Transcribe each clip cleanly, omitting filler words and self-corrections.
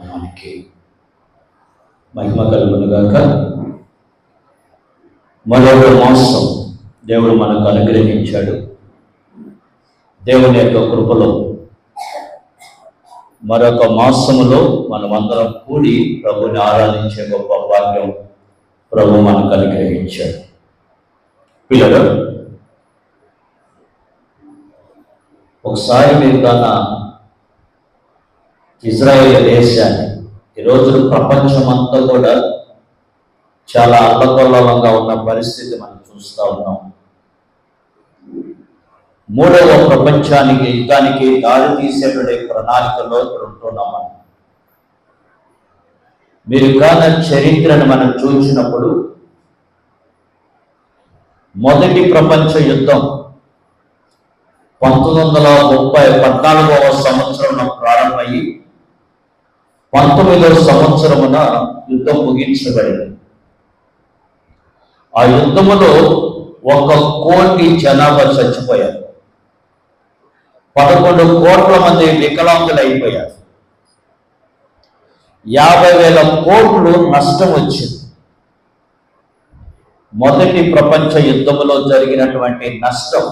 మనకి మహిమ కలుగునుగాక. మరొక మాసం దేవుడు మనకు అనుగ్రహించాడు. దేవుని యొక్క కృపలో మరొక మాసములో మనమందరం కూడి ప్రభుని ఆరాధించే గొప్ప భాగ్యం ప్రభు మనకు అనుగ్రహించాడు. పిల్లలు, ఒకసారి మీరు కన్నా ఇజ్రాయేల్ దేశాన్ని, ఈరోజు ప్రపంచమంతా కూడా చాలా అల్లకల్లోలంగా ఉన్న పరిస్థితి మనం చూస్తూ ఉన్నాం. మూడవ ప్రపంచానికి యుద్ధానికి దారి తీసేటువంటి ప్రణాళికలో ఉంటున్నాం. మీరు కాన చరిత్రను మనం చూసినప్పుడు మొదటి ప్రపంచ యుద్ధం 1414వ సంవత్సరంలో ప్రారంభమయ్యి 19వ సంవత్సరమున యుద్ధం ముగించబడింది. ఆ యుద్ధములో 1 కోటి జనాభా చచ్చిపోయారు. 11 కోట్ల మంది వికలాంగులు అయిపోయారు. 50,000 కోట్లు నష్టం వచ్చింది. మొదటి ప్రపంచ యుద్ధములో జరిగినటువంటి నష్టం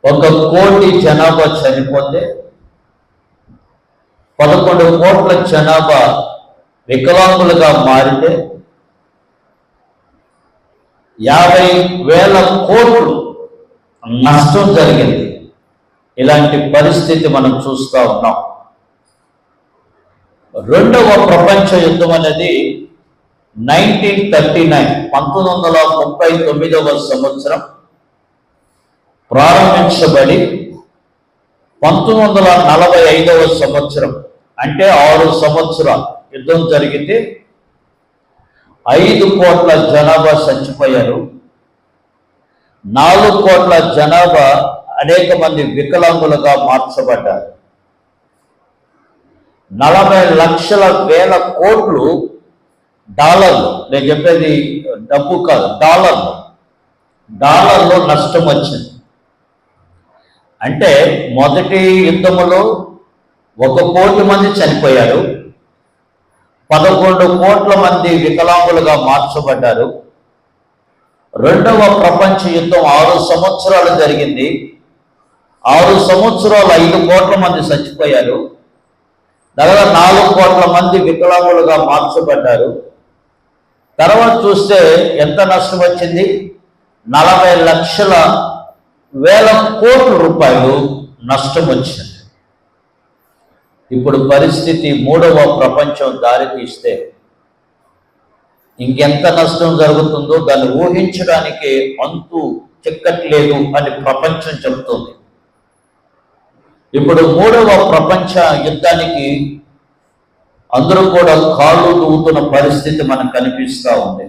1 కోటి జనాభా చనిపోతే 11 కోట్ల జనాభా వికలాంగులుగా మారితే 50,000 కోట్లు నష్టం జరిగింది. ఇలాంటి పరిస్థితి మనం చూస్తూ ఉన్నాం. రెండవ ప్రపంచ యుద్ధం అనేది 1939వ సంవత్సరం ప్రారంభించబడి 1945వ సంవత్సరం అంటే 6 సంవత్సరాలు యుద్ధం జరిగితే 5 కోట్ల జనాభా చచ్చిపోయారు. 4 కోట్ల జనాభా అనేక మంది వికలాంగులుగా మార్చబడ్డారు. 40 లక్షల వేల కోట్లు డాలర్లు, నేను చెప్పేది డబ్బు కాదు, డాలర్లో నష్టం వచ్చింది. అంటే మొదటి యుద్ధములో 1 కోటి మంది చనిపోయారు. 11 కోట్ల మంది వికలాంగులుగా మార్చబడ్డారు. రెండవ ప్రపంచ యుద్ధం 6 సంవత్సరాలు జరిగింది. 6 సంవత్సరాలు 5 కోట్ల మంది చచ్చిపోయారు. దాదాపు 4 కోట్ల మంది వికలాంగులుగా మార్చబడ్డారు. తర్వాత చూస్తే ఎంత నష్టం వచ్చింది? 40 లక్షల వేల కోట్ల రూపాయలు నష్టం వచ్చింది. ఇప్పుడు పరిస్థితి మూడవ ప్రపంచం దారి తీస్తే ఇంకెంత నష్టం జరుగుతుందో దాన్ని ఊహించడానికి అంతు చిక్కట్లేదు అని ప్రపంచం చెబుతుంది. ఇప్పుడు మూడవ ప్రపంచ యుద్ధానికి అందరూ కూడా కాళ్ళు దూవుతున్న పరిస్థితి మనకు కనిపిస్తూ ఉంది.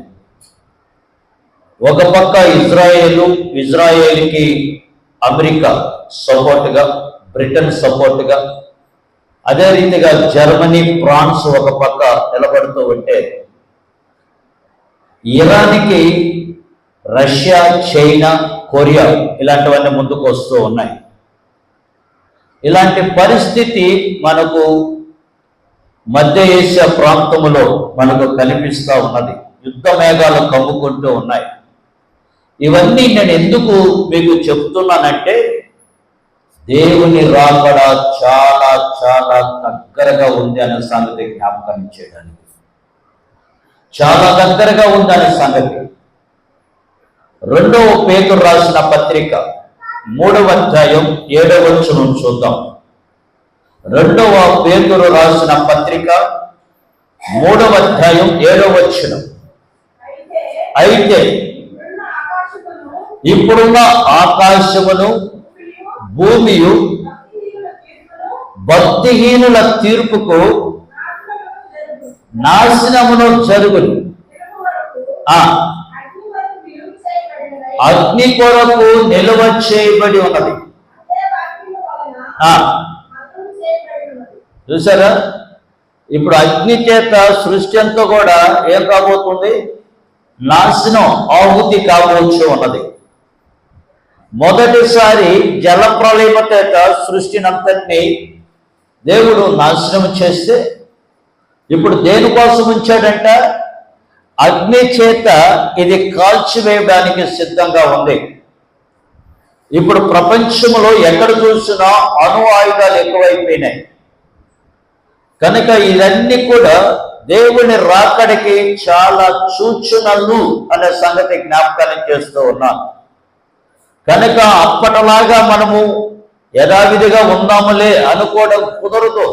ఒక పక్క ఇజ్రాయేల్కి అమెరికా సపోర్ట్గా, బ్రిటన్ సపోర్ట్గా, అదే రీతిగా జర్మనీ, ఫ్రాన్స్ ఒక పక్క నిలబడుతూ ఉంటే, ఇరాన్కి రష్యా, చైనా, కొరియా ఇలాంటివన్నీ ముందుకు వస్తూ ఉన్నాయి. ఇలాంటి పరిస్థితి మనకు మధ్య ఏషియా ప్రాంతంలో మనకు కనిపిస్తూ ఉన్నది. యుద్ధ మేఘాలు కమ్ముకుంటూ ఉన్నాయి. ఇవన్నీ నేను ఎందుకు మీకు చెప్తున్నానంటే, దేవుని రాకడ చాలా చాలా దగ్గరగా ఉంది అనే సంగతి జ్ఞాపకం చేయడానికి, చాలా దగ్గరగా ఉంది అనే సంగతి. 2వ పేతురు రాసిన పత్రిక 3వ అధ్యాయం 7వ వచనం చూద్దాం. 2వ పేతురు రాసిన పత్రిక 3వ అధ్యాయం 7వ వచనం. అయితే ఇప్పుడున్న ఆకాశమును భూమియు భక్తిహీనుల తీర్పుకు నాశనమును జరుగును. అగ్ని కొరకు నిలువ చేయబడి ఉన్నది. చూసారా? ఇప్పుడు అగ్ని చేత సృష్టి అంతా కూడా ఏం కాబోతుంది? నాశనం, ఆహుతి కాబోచ్చు ఉన్నది. మొదటిసారి జల ప్రళయము చేత సృష్టినంతటినీ దేవుడు నాశనం చేస్తే ఇప్పుడు దేనికోసం ఉంచాడంట? అగ్ని చేత ఇది కాల్చివేయడానికి సిద్ధంగా ఉంది. ఇప్పుడు ప్రపంచంలో ఎక్కడ చూసినా అణు ఆయుధాలు ఎక్కువైపోయినాయి కనుక ఇవన్నీ కూడా దేవుని రాకడికి చాలా సూచనలు అనే సంగతి జ్ఞాపకాన్ని చేస్తూ ఉన్నాను. కనుక అప్పటిలాగా మనము యథావిధిగా ఉన్నాములే అనుకోవడం కుదరదు.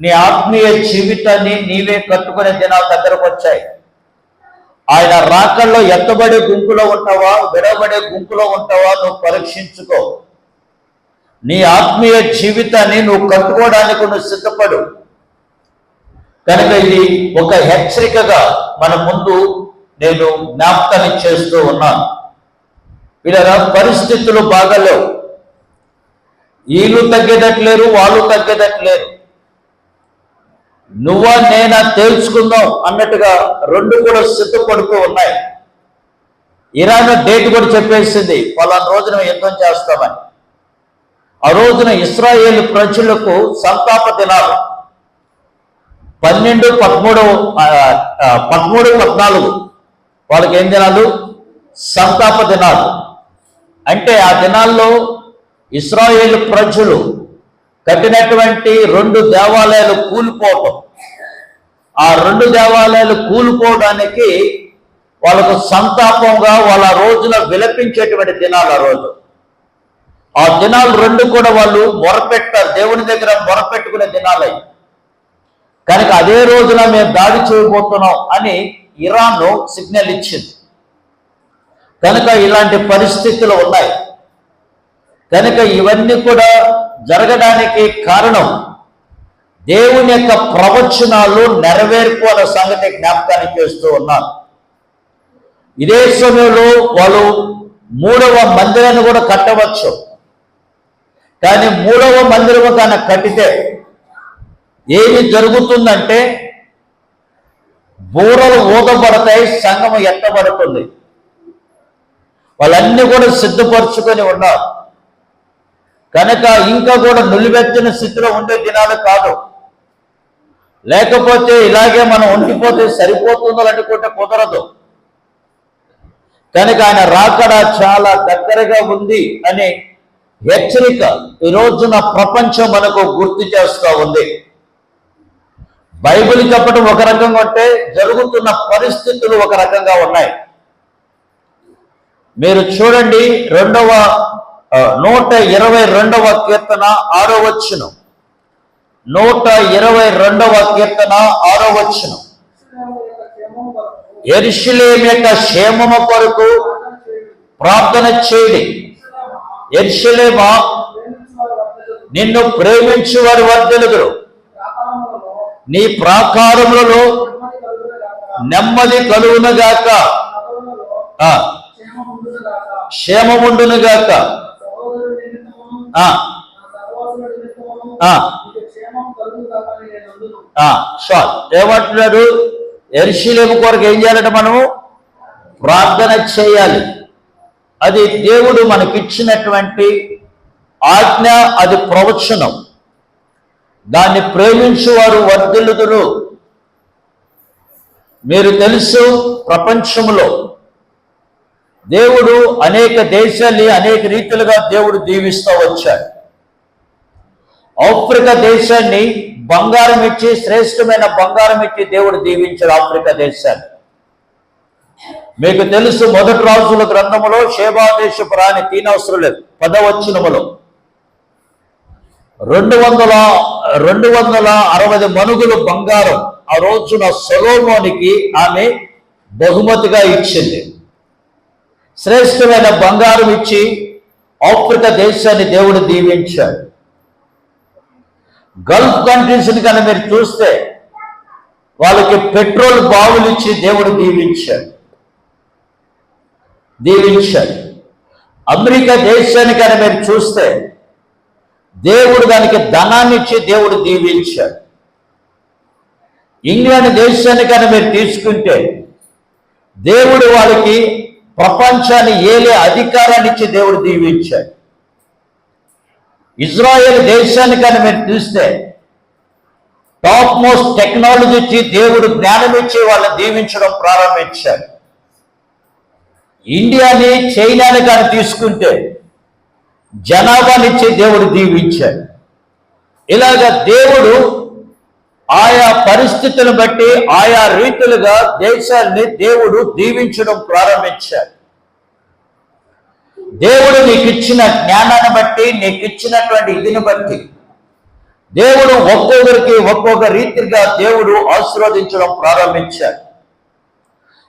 నీ ఆత్మీయ జీవితాన్ని నీవే కట్టుకునే దినాలు దగ్గరకు వచ్చాయి. ఆయన రాకల్లో ఎత్తబడే గుంపులో ఉంటావా, విడబడే గుంపులో ఉంటావా, నువ్వు పరీక్షించుకో. నీ ఆత్మీయ జీవితాన్ని నువ్వు కట్టుకోవడానికి నువ్వు సిద్ధపడు. కనుక ఇది ఒక హెచ్చరికగా మన ముందు నేను జ్ఞాపకాన్ని చేస్తూ ఉన్నాను. ఇలా పరిస్థితులు బాగాలేవు. వీళ్ళు తగ్గేటట్లేరు, వాళ్ళు తగ్గేటట్లేరు. నువ్వా నేనా తేల్చుకుందాం అన్నట్టుగా రెండు కూడా సిద్ధపడుతూ ఉన్నాయి. ఇరాన్ డేట్ కూడా చెప్పేసింది, పలానా రోజున యుద్ధం చేస్తామని. ఆ రోజున ఇశ్రాయేలు ప్రజలకు సంతాప దినాలు 12, 13, 14 వాళ్ళకి ఏం దినాలు? సంతాప దినాలు. అంటే ఆ దినాల్లో ఇశ్రాయేలు ప్రజలు కట్టినటువంటి 2 దేవాలయాలు కూలిపోవటం, ఆ 2 దేవాలయాలు కూలిపోవడానికి వాళ్ళకు సంతాపంగా వాళ్ళ రోజున విలపించేటువంటి దినాలు. ఆ రోజు ఆ దినాలు 2 కూడా వాళ్ళు మొరపెట్టారు, దేవుని దగ్గర మొరపెట్టుకునే దినాలయ్యి. కనుక అదే రోజున మేము దాడి చేయబోతున్నాం అని ఇరాన్ సిగ్నల్ ఇచ్చింది. కనుక ఇలాంటి పరిస్థితులు ఉన్నాయి. కనుక ఇవన్నీ కూడా జరగడానికి కారణం దేవుని యొక్క ప్రవచనాలు నెరవేర్పు అనే సంగతి జ్ఞాపకాన్ని చేస్తూ ఉన్నారు. ఇదే సమయంలో వాళ్ళు 3వ మందిరాన్ని కూడా కట్టవచ్చు. కానీ 3వ మందిరము కన్నా కట్టితే ఏమి జరుగుతుందంటే బూరలు ఊదబడతాయి, సంఘము ఎత్తబడుతుంది. వాళ్ళన్నీ కూడా సిద్ధపరచుకొని ఉన్నారు. కనుక ఇంకా కూడా నులివెత్తిన స్థితిలో ఉండే దినాలు కాదు. లేకపోతే ఇలాగే మనం ఉండిపోతే సరిపోతుందో అనుకుంటే కుదరదు. కనుక ఆయన రాకడ చాలా దగ్గరగా ఉంది అనే హెచ్చరిక ఈ రోజున ప్రపంచం మనకు గుర్తు చేస్తూ ఉంది. బైబిల్ చెప్పడం ఒక రకంగా ఉంటే జరుగుతున్న పరిస్థితులు ఒక రకంగా ఉన్నాయి. మీరు చూడండి 122వ కీర్తన 6వ వచనం. 122వ కీర్తన 6వ వచనం. యెరూషలేము యొక్క క్షేమము కొరకు ప్రార్థన చేయండి. యెరూషలేమా, నిన్ను ప్రేమించు వారు వర్ధిల్లుదురు. నీ ప్రాకారములలో నెమ్మది కలుగునుగాక, క్షేమముండునుగాక. ఏమంటున్నాడు? యెరూషలేము కొరకు ఏం చేయాలంటే మనము ప్రార్థన చేయాలి. అది దేవుడు మనకిచ్చినటువంటి ఆజ్ఞ, అది ప్రవచనం. దాన్ని ప్రేమించువారు వర్ధిల్లుదురు. మీరు తెలుసు, ప్రపంచంలో దేవుడు అనేక దేశాల్ని అనేక రీతిలుగా దేవుడు దీవిస్తూ వచ్చాడు. ఆఫ్రికా దేశాన్ని బంగారం ఇచ్చి, శ్రేష్టమైన బంగారం ఇచ్చి దేవుడు దీవించాడు ఆఫ్రికా దేశాన్ని. మీకు తెలుసు, మొదటి రాజుల గ్రంథములో షేబా దేశపు రాణి తీనవసరం 10వ వచనములో 260 మనుగులు బంగారం ఆ రోజున సొలొమోనుకి ఆమె బహుమతిగా ఇచ్చింది. శ్రేష్టమైన బంగారం ఇచ్చి ఆఫ్రికా దేశాన్ని దేవుడు దీవించాడు. గల్ఫ్ కంట్రీస్ని కన్నా మీరు చూస్తే వాళ్ళకి పెట్రోల్ బావులు ఇచ్చి దేవుడు దీవించాడు. అమెరికా దేశాన్ని కన్నా మీరు చూస్తే దేవుడు దానికి ధనాన్ని ఇచ్చి దేవుడు దీవించాడు. ఇంగ్లాండ్ దేశాన్ని కన్నా మీరు తీసుకుంటే దేవుడు వాళ్ళకి ప్రపంచాన్ని ఏలే అధికారాన్ని ఇచ్చి దేవుడు దీవించాడు. ఇజ్రాయెల్ దేశాన్ని కన్నా మీరు చూస్తే టాప్ మోస్ట్ టెక్నాలజీ ఇచ్చి దేవుడు జ్ఞానం ఇచ్చి వాళ్ళని దీవించడం ప్రారంభించాడు. ఇండియాని చైనాని కానీ తీసుకుంటే జనాభానిచ్చి దేవుడు దీవించాడు. ఇలాగ దేవుడు ఆయా పరిస్థితులను బట్టి ఆయా రీతులుగా దేశాన్ని దేవుడు దీవించడం ప్రారంభించాడు. దేవుడు నీకు ఇచ్చిన జ్ఞానాన్ని బట్టి, నీకు ఇచ్చినటువంటి ఇదిని బట్టి దేవుడు ఒక్కొక్కరికి ఒక్కొక్క రీతిగా దేవుడు ఆశీర్వదించడం ప్రారంభించాడు.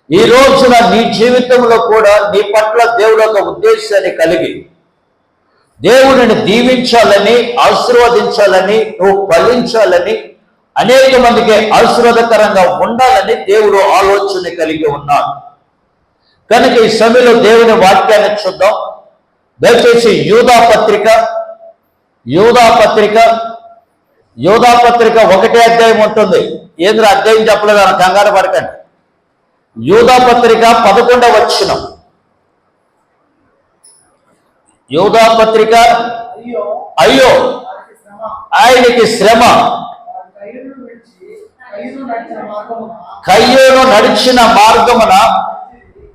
ఈ రోజున నీ జీవితంలో కూడా నీ పట్ల దేవుడు ఒక ఉద్దేశాన్ని కలిగి దేవుడిని దీవించాలని, ఆశీర్వదించాలని, నువ్వు ఫలించాలని, అనేక మందికి ఆశీర్వాదకరంగా ఉండాలని దేవుడు ఆలోచన కలిగి ఉన్నాడు. కనుక ఈ సమయంలో దేవుని వాక్యాన్ని చూద్దాం. దయచేసి యూదా పత్రిక 1 అధ్యాయం ఉంటుంది. ఏంద్ర అధ్యాయం చెప్పలేదు అని కంగారు పడకండి. యూదా పత్రిక 11వ వచనం. యూదా పత్రిక, అయ్యో ఆయనకి శ్రమ, కయ్యోను నడిచిన మార్గమున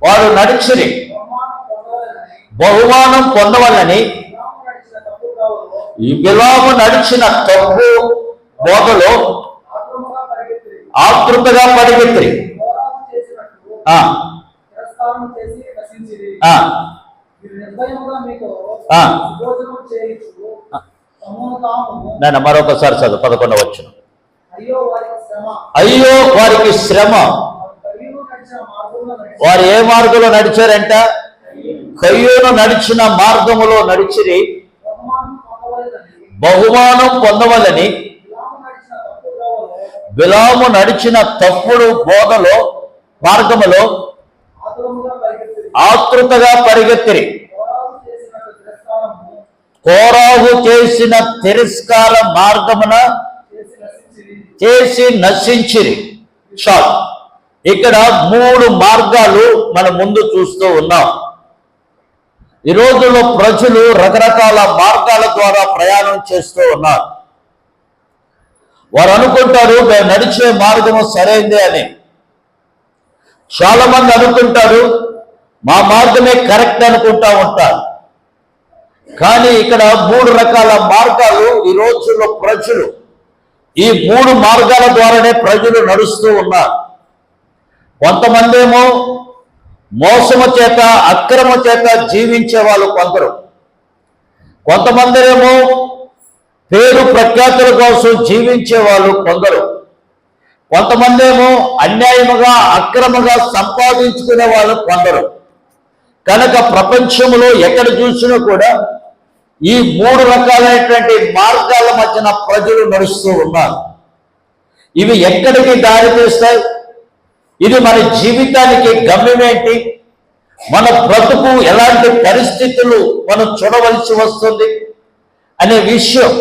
వాడు నడిచిరి బహుమానం పొందవలని ఈ బిలాము నడిచిన తప్పు బోధలో ఆతృతగా పరిగెత్తిరి. నేను మరొకసారి చదువు 11వ వచనం. అయ్యో వారికి శ్రమ. వారు ఏ మార్గంలో నడిచారంట? కయ్యోను నడిచిన మార్గములో నడిచిరి బహుమానం పొందవలని బిలాము నడిచిన తప్పుడు బోధలో మార్గములో ఆతృతగా పరిగెత్తిరి. కోరాహు చేసిన తిరస్కార మార్గమున చేసి నశించిరి. చాలు. ఇక్కడ 3 మార్గాలు మన ముందు చూస్తూ ఉన్నాం. ఈ రోజుల్లో ప్రజలు రకరకాల మార్గాల ద్వారా ప్రయాణం చేస్తూ ఉన్నారు. వారు అనుకుంటారు మేము నడిచే మార్గము సరైందే అని. చాలా మంది అనుకుంటారు మా మార్గమే కరెక్ట్ అనుకుంటా ఉంటారు. కానీ ఇక్కడ 3 రకాల మార్గాలు ఈ రోజుల్లో ప్రజలు, ఈ 3 మార్గాల ద్వారానే ప్రజలు నడుస్తూ ఉన్నారు. కొంతమంది ఏమో మోసము చేత, అక్రమ చేత జీవించే వాళ్ళు కొందరు. కొంతమంది ఏమో పేరు ప్రఖ్యాతుల కోసం జీవించే వాళ్ళు కొందరు. కొంతమంది ఏమో అన్యాయముగా, అక్రమంగా సంపాదించుకునే వాళ్ళు కొందరు. కనుక ప్రపంచంలో ఎక్కడ చూసినా కూడా ఈ 3 రకాలైనటువంటి మార్గాల మధ్యన ప్రజలు నడుస్తూ ఉన్నారు. ఇవి ఎక్కడికి దారి తీస్తాయి? ఇది మన జీవితానికి గమ్యమేంటి? మన బ్రతుకు ఎలాంటి పరిస్థితులు మనం చూడవలసి వస్తుంది అనే విషయం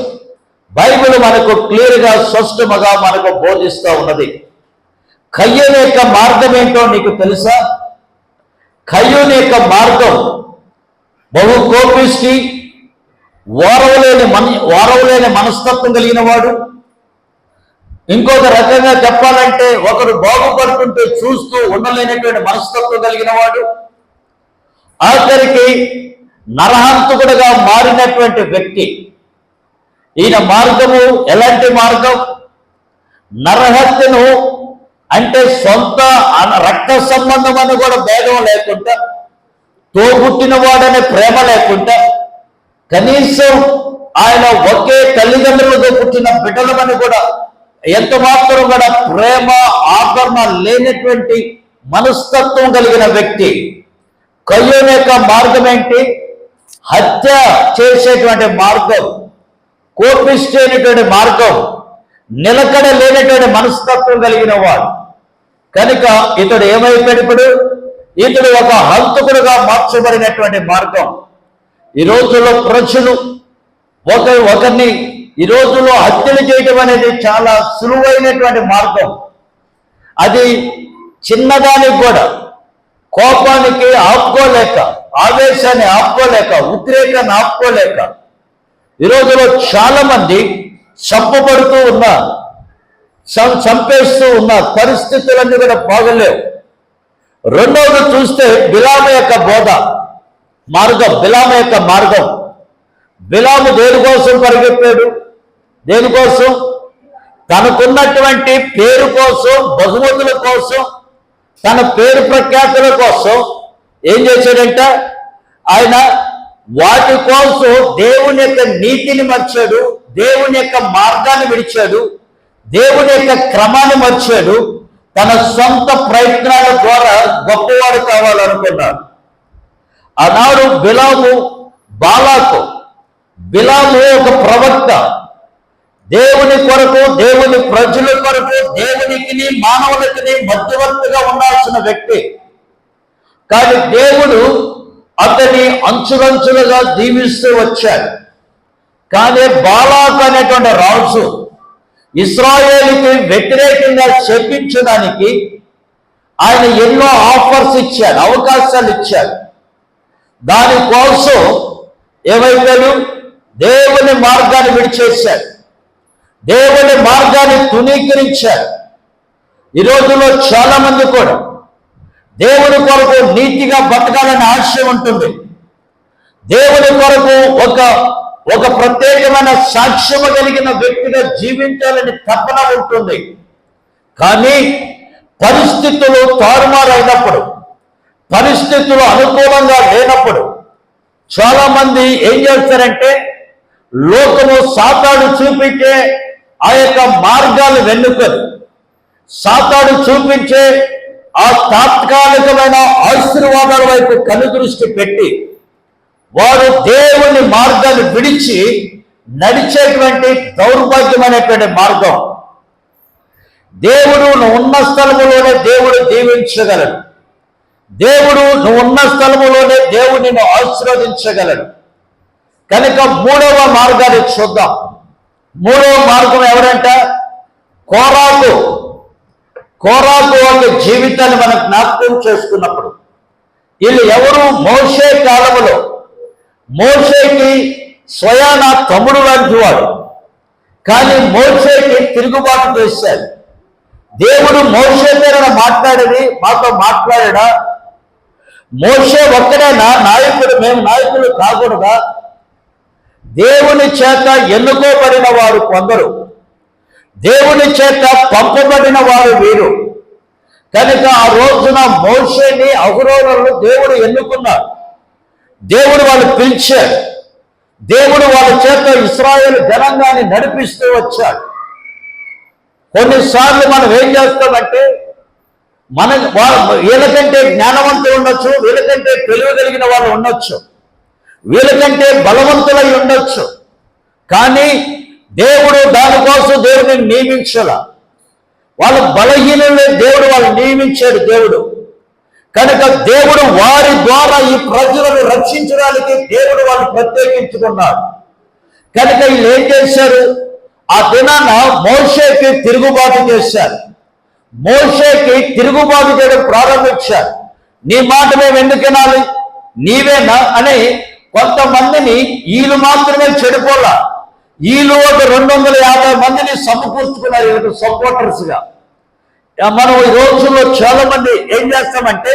బైబిల్ మనకు క్లియర్గా, స్పష్టముగా మనకు బోధిస్తూ ఉన్నది. కయ్యోను యొక్క మార్గం ఏంటో నీకు తెలుసా? కయ్యోను యొక్క మార్గం బహు కోపిష్టి, ఓరవలేని మనస్తత్వం కలిగిన వాడు. ఇంకొక రకంగా చెప్పాలంటే ఒకరు బాగుపడుతుంటే చూస్తూ ఉండలేనటువంటి మనస్తత్వం కలిగిన వాడు. ఆఖరికి నరహంతకుడుగా మారినటువంటి వ్యక్తి. ఈయన మార్గము ఎలాంటి మార్గం? నరహత్యను అంటే సొంత రక్త సంబంధం అని కూడా భేదం లేకుండా, తోబుట్టిన వాడనే ప్రేమ లేకుండా, కనీసం ఆయన ఒకే తల్లిదండ్రులతో పుట్టిన బిడ్డలమని కూడా ఎంత మాత్రం కూడా ప్రేమ ఆదరణ లేనటువంటి మనస్తత్వం కలిగిన వ్యక్తి. కయ్యోను యొక్క మార్గం ఏంటి? హత్య చేసేటువంటి మార్గం, కోపిష్టైనటువంటి మార్గం, నిలకడ లేనటువంటి మనస్తత్వం కలిగిన వాడు. కనుక ఇతడు ఏమైపోయాడు? ఇప్పుడు ఇతడు ఒక హంతకుడుగా మార్చబడినటువంటి మార్గం. ఈ రోజుల్లో ప్రజలు ఒకరిని ఈ రోజుల్లో హత్యలు చేయటం అనేది చాలా సులువైనటువంటి మార్గం. అది చిన్నదానికి కూడా కోపానికి ఆపుకోలేక, ఆవేశాన్ని ఆపుకోలేక, ఉద్రేకాన్ని ఆపుకోలేక ఈ రోజులో చాలా మంది చంపబడుతూ ఉన్నారు. చంపేస్తూ ఉన్నారు. పరిస్థితులన్నీ కూడా బాగలేవు. రెండవది చూస్తే బిలాము యొక్క బోధ మార్గం, బిలాము యొక్క మార్గం. బిలాము దేనికోసం పరిగెత్తాడు? దేనికోసం? తనకున్నటువంటి పేరు కోసం, బహుమతుల కోసం, తన పేరు ప్రఖ్యాతుల కోసం ఏం చేశాడంట? ఆయన వాటి కోసం దేవుని యొక్క నీతిని మర్చాడు, దేవుని యొక్క మార్గాన్ని విడిచాడు, దేవుని యొక్క క్రమాన్ని మర్చాడు. తన సొంత ప్రయత్నాల ద్వారా గొప్పవాడు కావాలనుకున్నాడు. ఆనాడు బిలాము బాలాకు, బిలాము ఒక ప్రవక్త, దేవుని కొరకు, దేవుని ప్రజల కొరకు, దేవునికి మానవులకి మధ్యవర్తిగా ఉండాల్సిన వ్యక్తి. కానీ దేవుడు అతని అంచులంచులుగా దీవిస్తూ వచ్చాడు. కానీ బాలాకు అనేటువంటి రాజు ఇశ్రాయేలుకి వ్యతిరేకంగా చెప్పించడానికి ఆయన ఎన్నో ఆఫర్స్ ఇచ్చాడు, అవకాశాలు ఇచ్చాడు. దానికోసం ఏమైపోయాడు? దేవుని మార్గాన్ని విడిచేశాడు, దేవుని మార్గాన్ని తునీకరించాడు. ఈ రోజుల్లో చాలా మంది కూడా దేవుని కొరకు నీతిగా బతకాలని ఆశయం ఉంటుంది. దేవుని కొరకు ఒక ప్రత్యేకమైన సాక్ష్యము కలిగిన వ్యక్తిగా జీవించాలని తపన ఉంటుంది. కానీ పరిస్థితులు తారుమారైనప్పుడు, పరిస్థితులు అనుకూలంగా లేనప్పుడు చాలా మంది ఏం చేస్తారంటే లోకము సాతాను చూపించే ఆ యొక్క మార్గాలు వెన్నుకొని, సాతాను చూపించే ఆ తాత్కాలికమైన ఆశీర్వాదాల వైపు కనుదృష్టి పెట్టి వారు దేవుని మార్గాన్ని విడిచి నడిచేటువంటి దౌర్భాగ్యమైనటువంటి మార్గం. దేవుడు నువ్వు ఉన్న స్థలములోనే దేవుడు దీవించగలడు. దేవుడు నువ్వు ఉన్న స్థలములోనే దేవుడు నిన్ను ఆశీర్వదించగలడు. కనుక మూడవ మార్గాన్ని చూద్దాం. మూడవ మార్గం ఎవరంట? కోరాకు. కోరాకు వాళ్ళ జీవితాన్ని మనం జ్ఞాపకం చేసుకున్నప్పుడు వీళ్ళు ఎవరు? మోషే కాలములో మోషేకి స్వయాన తమ్ముడు లాంటి వాడు. కానీ మోషేకి తిరుగుబాటు చేశాడు. దేవుడు మోషే పేరున మాట్లాడేది మాతో మాట్లాడా? మోషే ఒక్కడేనా నాయకుడు? మేము నాయకులు కాకూడదా? దేవుని చేత ఎన్నుకోబడిన వారు కొందరు, దేవుని చేత పంపబడిన వారు వీరు. కనుక ఆ రోజున మోషేని అహరోనులను దేవుడు ఎన్నుకున్నాడు. దేవుడు వాళ్ళు పిలిచాడు. దేవుడు వాళ్ళ చేత ఇశ్రాయేలు జనాంగాన్ని నడిపిస్తూ వచ్చాడు. కొన్నిసార్లు మనం ఏం చేస్తామంటే వీళ్ళకంటే జ్ఞానవంతులు ఉండొచ్చు, వీళ్ళకంటే తెలివి కలిగిన వాళ్ళు ఉండొచ్చు, వీళ్ళకంటే బలవంతులై ఉండొచ్చు. కానీ దేవుడు దానికోసం దేవుడిని నియమించాల. వాళ్ళు బలహీనులే దేవుడు వాళ్ళు నియమించాడు దేవుడు. కనుక దేవుడు వారి ద్వారా ఈ ప్రజలను రక్షించడానికి దేవుడు వాళ్ళు ప్రత్యేకించుకున్నాడు. కనుక వీళ్ళు ఏం చేశారు? ఆ దినాన మోషేకి తిరుగుబాటు చేశారు. మోషేకి తిరుగుబాటు చేయడం ప్రారంభించారు. నీ మాట మేము ఎందుకు వినాలి, నీవేనా అని కొంతమందిని వీళ్ళు మాత్రమే చెడిపోలా, వీళ్ళు ఒక 250 మందిని సమకూర్చుకున్నారు వీళ్ళకి సపోర్టర్స్గా. మనం ఈ రోజుల్లో చాలా మంది ఏం చేస్తామంటే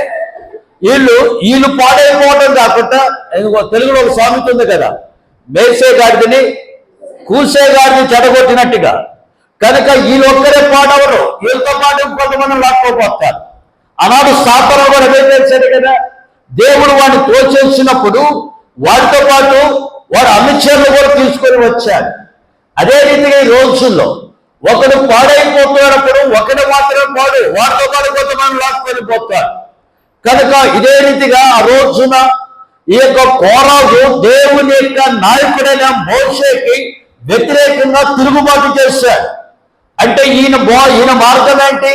వీళ్ళు పాడైపోవడం కాకుండా, తెలుగులో ఒక సామెత ఉంది కదా, మేసే గాడిని కూసే గాడిని చెడగొట్టినట్టుగా. కనుక వీళ్ళు ఒక్కరే పాడవరు, వీళ్ళతో పాటు ఇంకొంతమంది లాక్కోపోతారు. ఆనాడు సాతాను కూడా ఏం చేశాడు కదా, దేవుడు వాడిని తోచేసినప్పుడు వాడితో పాటు వాడు అనుచరులు కూడా తీసుకొని వచ్చాడు. అదే రీతిగా ఈ రోజుల్లో ఒకడు పాడైపోతున్నప్పుడు ఒకడు మాత్రమే పాడు, వాడితో పాటు కొంతమంది లాక్కెళ్ళిపోతారు. కనుక ఇదే రీతిగా ఆ రోజున ఈ యొక్క కోరాజు దేవుని యొక్క నాయకుడైన మోషేకి వ్యతిరేకంగా తిరుగుబాటు చేశాడు. అంటే ఈయన మార్గం ఏంటి?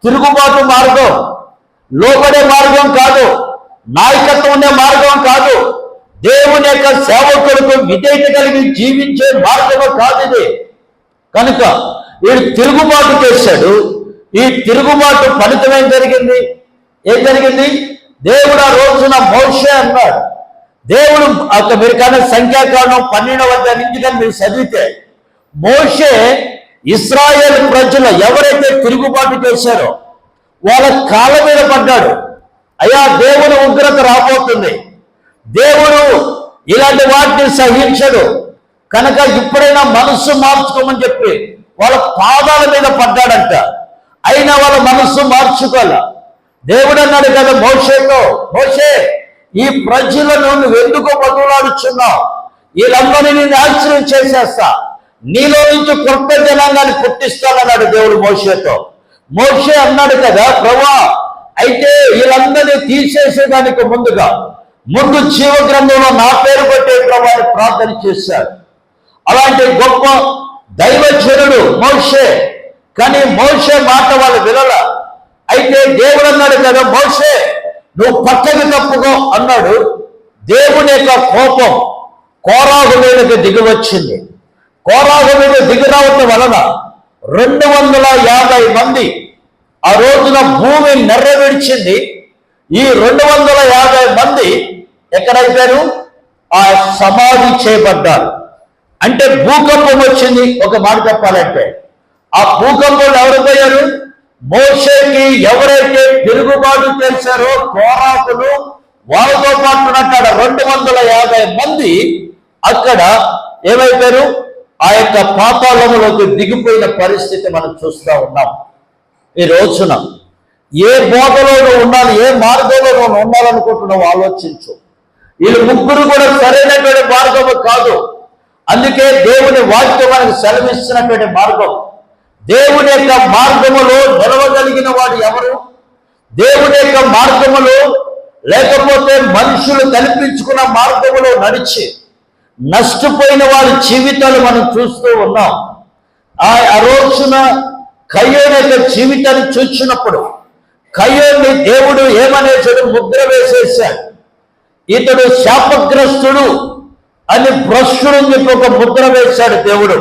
తిరుగుబాటు మార్గం, లోబడే మార్గం కాదు, నాయకత్వం ఉండే మార్గం కాదు, దేవుని యొక్క సేవకులకు విధేయత కలిగి జీవించే మార్గము కాదు ఇది. కనుక వీడు తిరుగుబాటు చేశాడు. ఈ తిరుగుబాటు ఫలితం ఏం జరిగింది? దేవుడు ఆ రోజున మోషే అన్నాడు. దేవుడు మీరు కానీ సంఖ్యాకాండం 12వ అధ్యాయం నుంచి కానీ మీరు చదివితే మోషే ఇశ్రాయేల్ ప్రజలు ఎవరైతే తిరుగుబాటు చేశారో వాళ్ళ కాళ్ళ మీద పడ్డాడు. అయ్యా, దేవుని ఉగ్రత రాబోతుంది, దేవుడు ఇలాంటి వాటిని సహించడు కనుక ఇప్పుడైనా మనస్సు మార్చుకోమని చెప్పి వాళ్ళ పాదాల మీద పడ్డాడంట. అయినా వాళ్ళ మనస్సు మార్చుకోలే. దేవుడు అన్నాడు కదా మోషేతో, మోషే, ఈ ప్రజలను నువ్వు ఎందుకో బతులాడుచున్నావు, వీళ్ళందరినీ నాశనం చేసేస్తా, నీలో నుంచి కొత్త జనాంగాన్ని పుట్టిస్తానన్నాడు దేవుడు మోషేతో. మోషే అన్నాడు కదా, ప్రభువా అయితే వీళ్ళందరినీ తీసేసేదానికి ముందు జీవ గ్రంథంలో నా పేరు పెట్టే ప్రభువాని ప్రార్థన చేశాడు. అలాంటి గొప్ప దైవజనుడు మోషే. కానీ మోషే మాట వాళ్ళు వినల. అయితే దేవుడు అన్నాడు కదా, మోషే నువ్వు పక్కకి తప్పుకో అన్నాడు. దేవుని యొక్క కోపం కోరాహు మీదకి దిగివచ్చింది. కోరాహు మీద దిగిరావటం వలన 250 మంది ఆ రోజున భూమి నెర్రవిడిచింది. ఈ 250 మంది ఎక్కడైపోయారు? ఆ సమాధి చేయబడ్డారు. అంటే భూకంపం వచ్చింది. ఒక మాట చెప్పాలంటే ఆ భూకంపంలో ఎవరు పోయారు? మోషేకి ఎవరైతే తిరుగుబాటు చేశారో కోరాకులు, వాళ్ళతో పాటు ఉన్నట్టు 250 మంది అక్కడ ఏమైపోయారు? ఆ యొక్క పాతాళములోకి దిగిపోయిన పరిస్థితి మనం చూస్తూ ఉన్నాం. ఈ రోజున ఏ బోధలో ఉండాలి, ఏ మార్గంలో నువ్వు ఉండాలనుకుంటున్నావు ఆలోచించు. వీళ్ళు ముగ్గురు కూడా సరైనటువంటి మార్గము కాదు. అందుకే దేవుని వాక్యం మనకు సెలవిస్తున్నటువంటి మార్గం. దేవుని యొక్క మార్గములో నిలవగలిగిన వాడు ఎవరు? దేవుని యొక్క మార్గములో లేకపోతే మనుషులు కల్పించుకున్న మార్గములో నడిచి నష్టపోయిన వారి జీవితాలు మనం చూస్తూ ఉన్నాం. ఆ రోజున కయ్యోను యొక్క జీవితాన్ని చూసినప్పుడు కయ్యోన్ని దేవుడు ఏమనేసాడు? ముద్ర వేసేసాడు. ఇతడు శాపగ్రస్తుడు అని భ్రష్టుడు చెప్పి ఒక ముద్ర వేశాడు దేవుడు.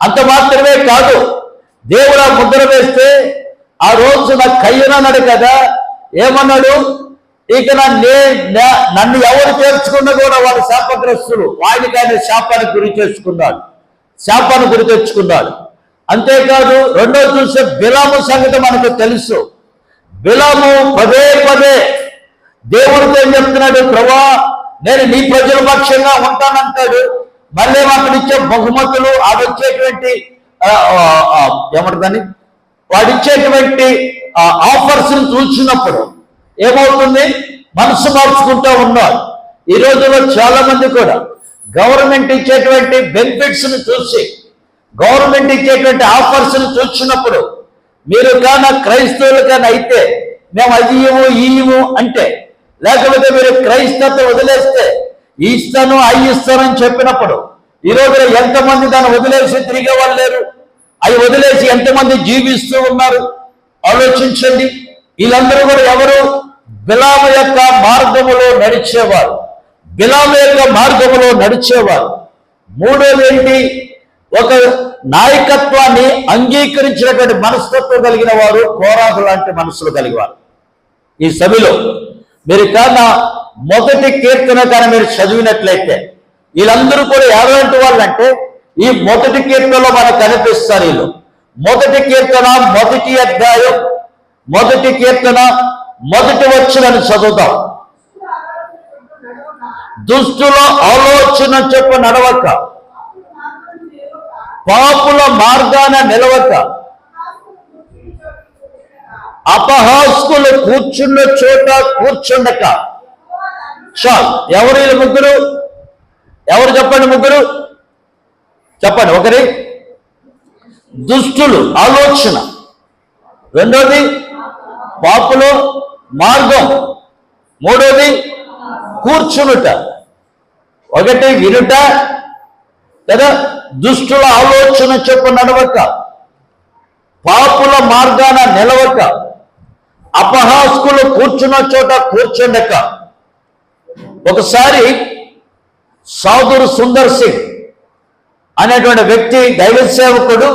అంత మాత్రమే కాదు, దేవుడు ఆ ముద్ర వేస్తే ఆ రోజున కయ్యోను అన్నాడు కదా, ఏమన్నాడు? ఇక నన్ను ఎవరు చేర్చుకున్నా కూడా వాడు శాపగ్రస్తుడు. ఆయనకి ఆయన శాపానికి గురి తెచ్చుకున్నాడు. అంతేకాదు రెండోది చూస్తే బిలాము సంగతి మనకు తెలుసు. బిలాము పదే దేవుడితో ఏం చెప్తున్నాడు? ప్రభువా నేను నీ ప్రజల పక్షంగా ఉంటానంటాడు. మళ్ళీ అక్కడ ఇచ్చే బహుమతులు, అవి వచ్చేటువంటి ఏమంటుందని వాడిచ్చేటువంటి ఆఫర్స్ చూసినప్పుడు ఏమవుతుంది? మనసు మార్చుకుంటూ ఉన్నారు. ఈ రోజుల్లో చాలా మంది కూడా గవర్నమెంట్ ఇచ్చేటువంటి బెనిఫిట్స్ ని చూసి, గవర్నమెంట్ ఇచ్చేటువంటి ఆఫర్స్ ని చూసినప్పుడు మీరు కానీ క్రైస్తవులు కానీ అయితే మేము అది ఇవ్వు అంటే, లేకపోతే మీరు క్రైస్తవత వదిలేస్తే ఇస్తాను అవి ఇస్తానని చెప్పినప్పుడు ఈ రోజున ఎంతమంది దాన్ని వదిలేసి తిరిగే వాళ్ళు లేరు. అవి వదిలేసి ఎంతమంది జీవిస్తూ ఉన్నారు ఆలోచించండి. వీళ్ళందరూ కూడా ఎవరు? బిలాము యొక్క మార్గములో నడిచేవారు. మూడోది ఏంటి? ఒక నాయకత్వాన్ని అంగీకరించినటువంటి మనస్తత్వం కలిగిన వారు కోరాహు లాంటి మనసులు కలిగివారు. ఈ సభలో మీరు కాన మొదటి కీర్తన కానీ మీరు చదివినట్లయితే వీళ్ళందరూ కూడా ఎలాంటి వాళ్ళు అంటే ఈ మొదటి కీర్తనలో మనకు కనిపిస్తారు. వీళ్ళు మొదటి కీర్తన మొదటి అధ్యాయం మొదటి కీర్తన మొదటి వచనాన్ని చదువుతాం. దుష్టుల ఆలోచన చెప్పు నడవక, పాపుల మార్గాన నిలవక, అపహాస్కులు కూర్చున్న చోట కూర్చుండక. చాలు. ఎవరు వీళ్ళు ముగ్గురు? ఎవరు చెప్పండి? ముగ్గురు చెప్పండి. ఒకరి దుష్టులు ఆలోచన, రెండోది పాపులు మార్గం, మూడోది కూర్చునుట. ఒకటి వినుట లేదా దుష్టుల ఆలోచన చెప్పు నడవక, పాపుల మార్గాన నిలవక, అపహాస్కులు కూర్చున్న చోట కూర్చుండక. ఒకసారి సాధుర్ సుందర్ సింగ్ అనేటువంటి వ్యక్తి దైవ సేవకుడు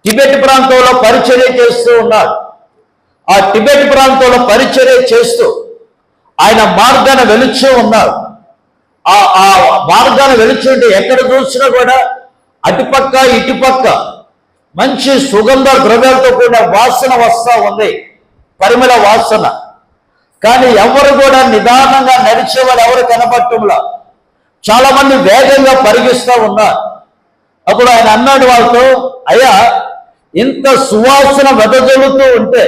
టిబెట్ ప్రాంతంలో పరిచర్య చేస్తూ ఉన్నాడు. ఆ టిబెట్ ప్రాంతంలో పరిచర్య చేస్తూ ఆయన మార్గాన వెలుచూ ఉన్నారు. ఆ మార్గాన వెలుచుంటే ఎక్కడ చూసినా కూడా అటుపక్క ఇటుపక్క మంచి సుగంధ ద్రవ్యాలతో కూడిన వాసన వస్తూ ఉంది, పరిమళ వాసన. కానీ ఎవరు కూడా నిదానంగా నడిచేవారు ఎవరు కనపడటంలా, చాలా మంది వేగంగా పరిగిస్తూ ఉన్నారు. అప్పుడు ఆయన అన్నాడు వాళ్ళతో, అయ్యా, ఇంత సువాసన వెదజల్లుతూ ఉంటే,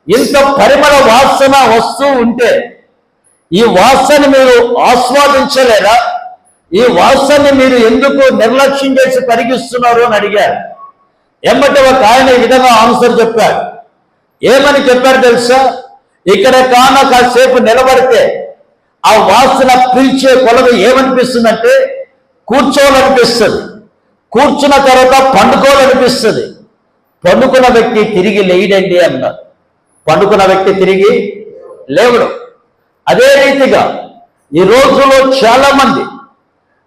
ఇంత పరిమళ వాసన వస్తూ ఉంటే ఈ వాసన మీరు ఆస్వాదించలేరా? ఈ వాసనని మీరు ఎందుకు నిర్లక్ష్యం చేసి పరిగిస్తున్నారు అని అడిగారు. ఎమ్మటి ఒక ఆయన ఈ విధంగా ఆన్సర్ చెప్పాడు. ఏమని చెప్పారు తెలుసా? ఇక్కడ కాసేపు నిలబడితే ఆ వాసన పీల్చే కొలది ఏమనిపిస్తుందంటే కూర్చోవాలనిపిస్తుంది, కూర్చున్న తర్వాత పండుకోవాలనిపిస్తుంది. పండుకున్న వ్యక్తి తిరిగి లేయడండి అన్నారు. పండుకున్న వ్యక్తి తిరిగి లేవడు. అదే రీతిగా ఈ రోజులో చాలా మంది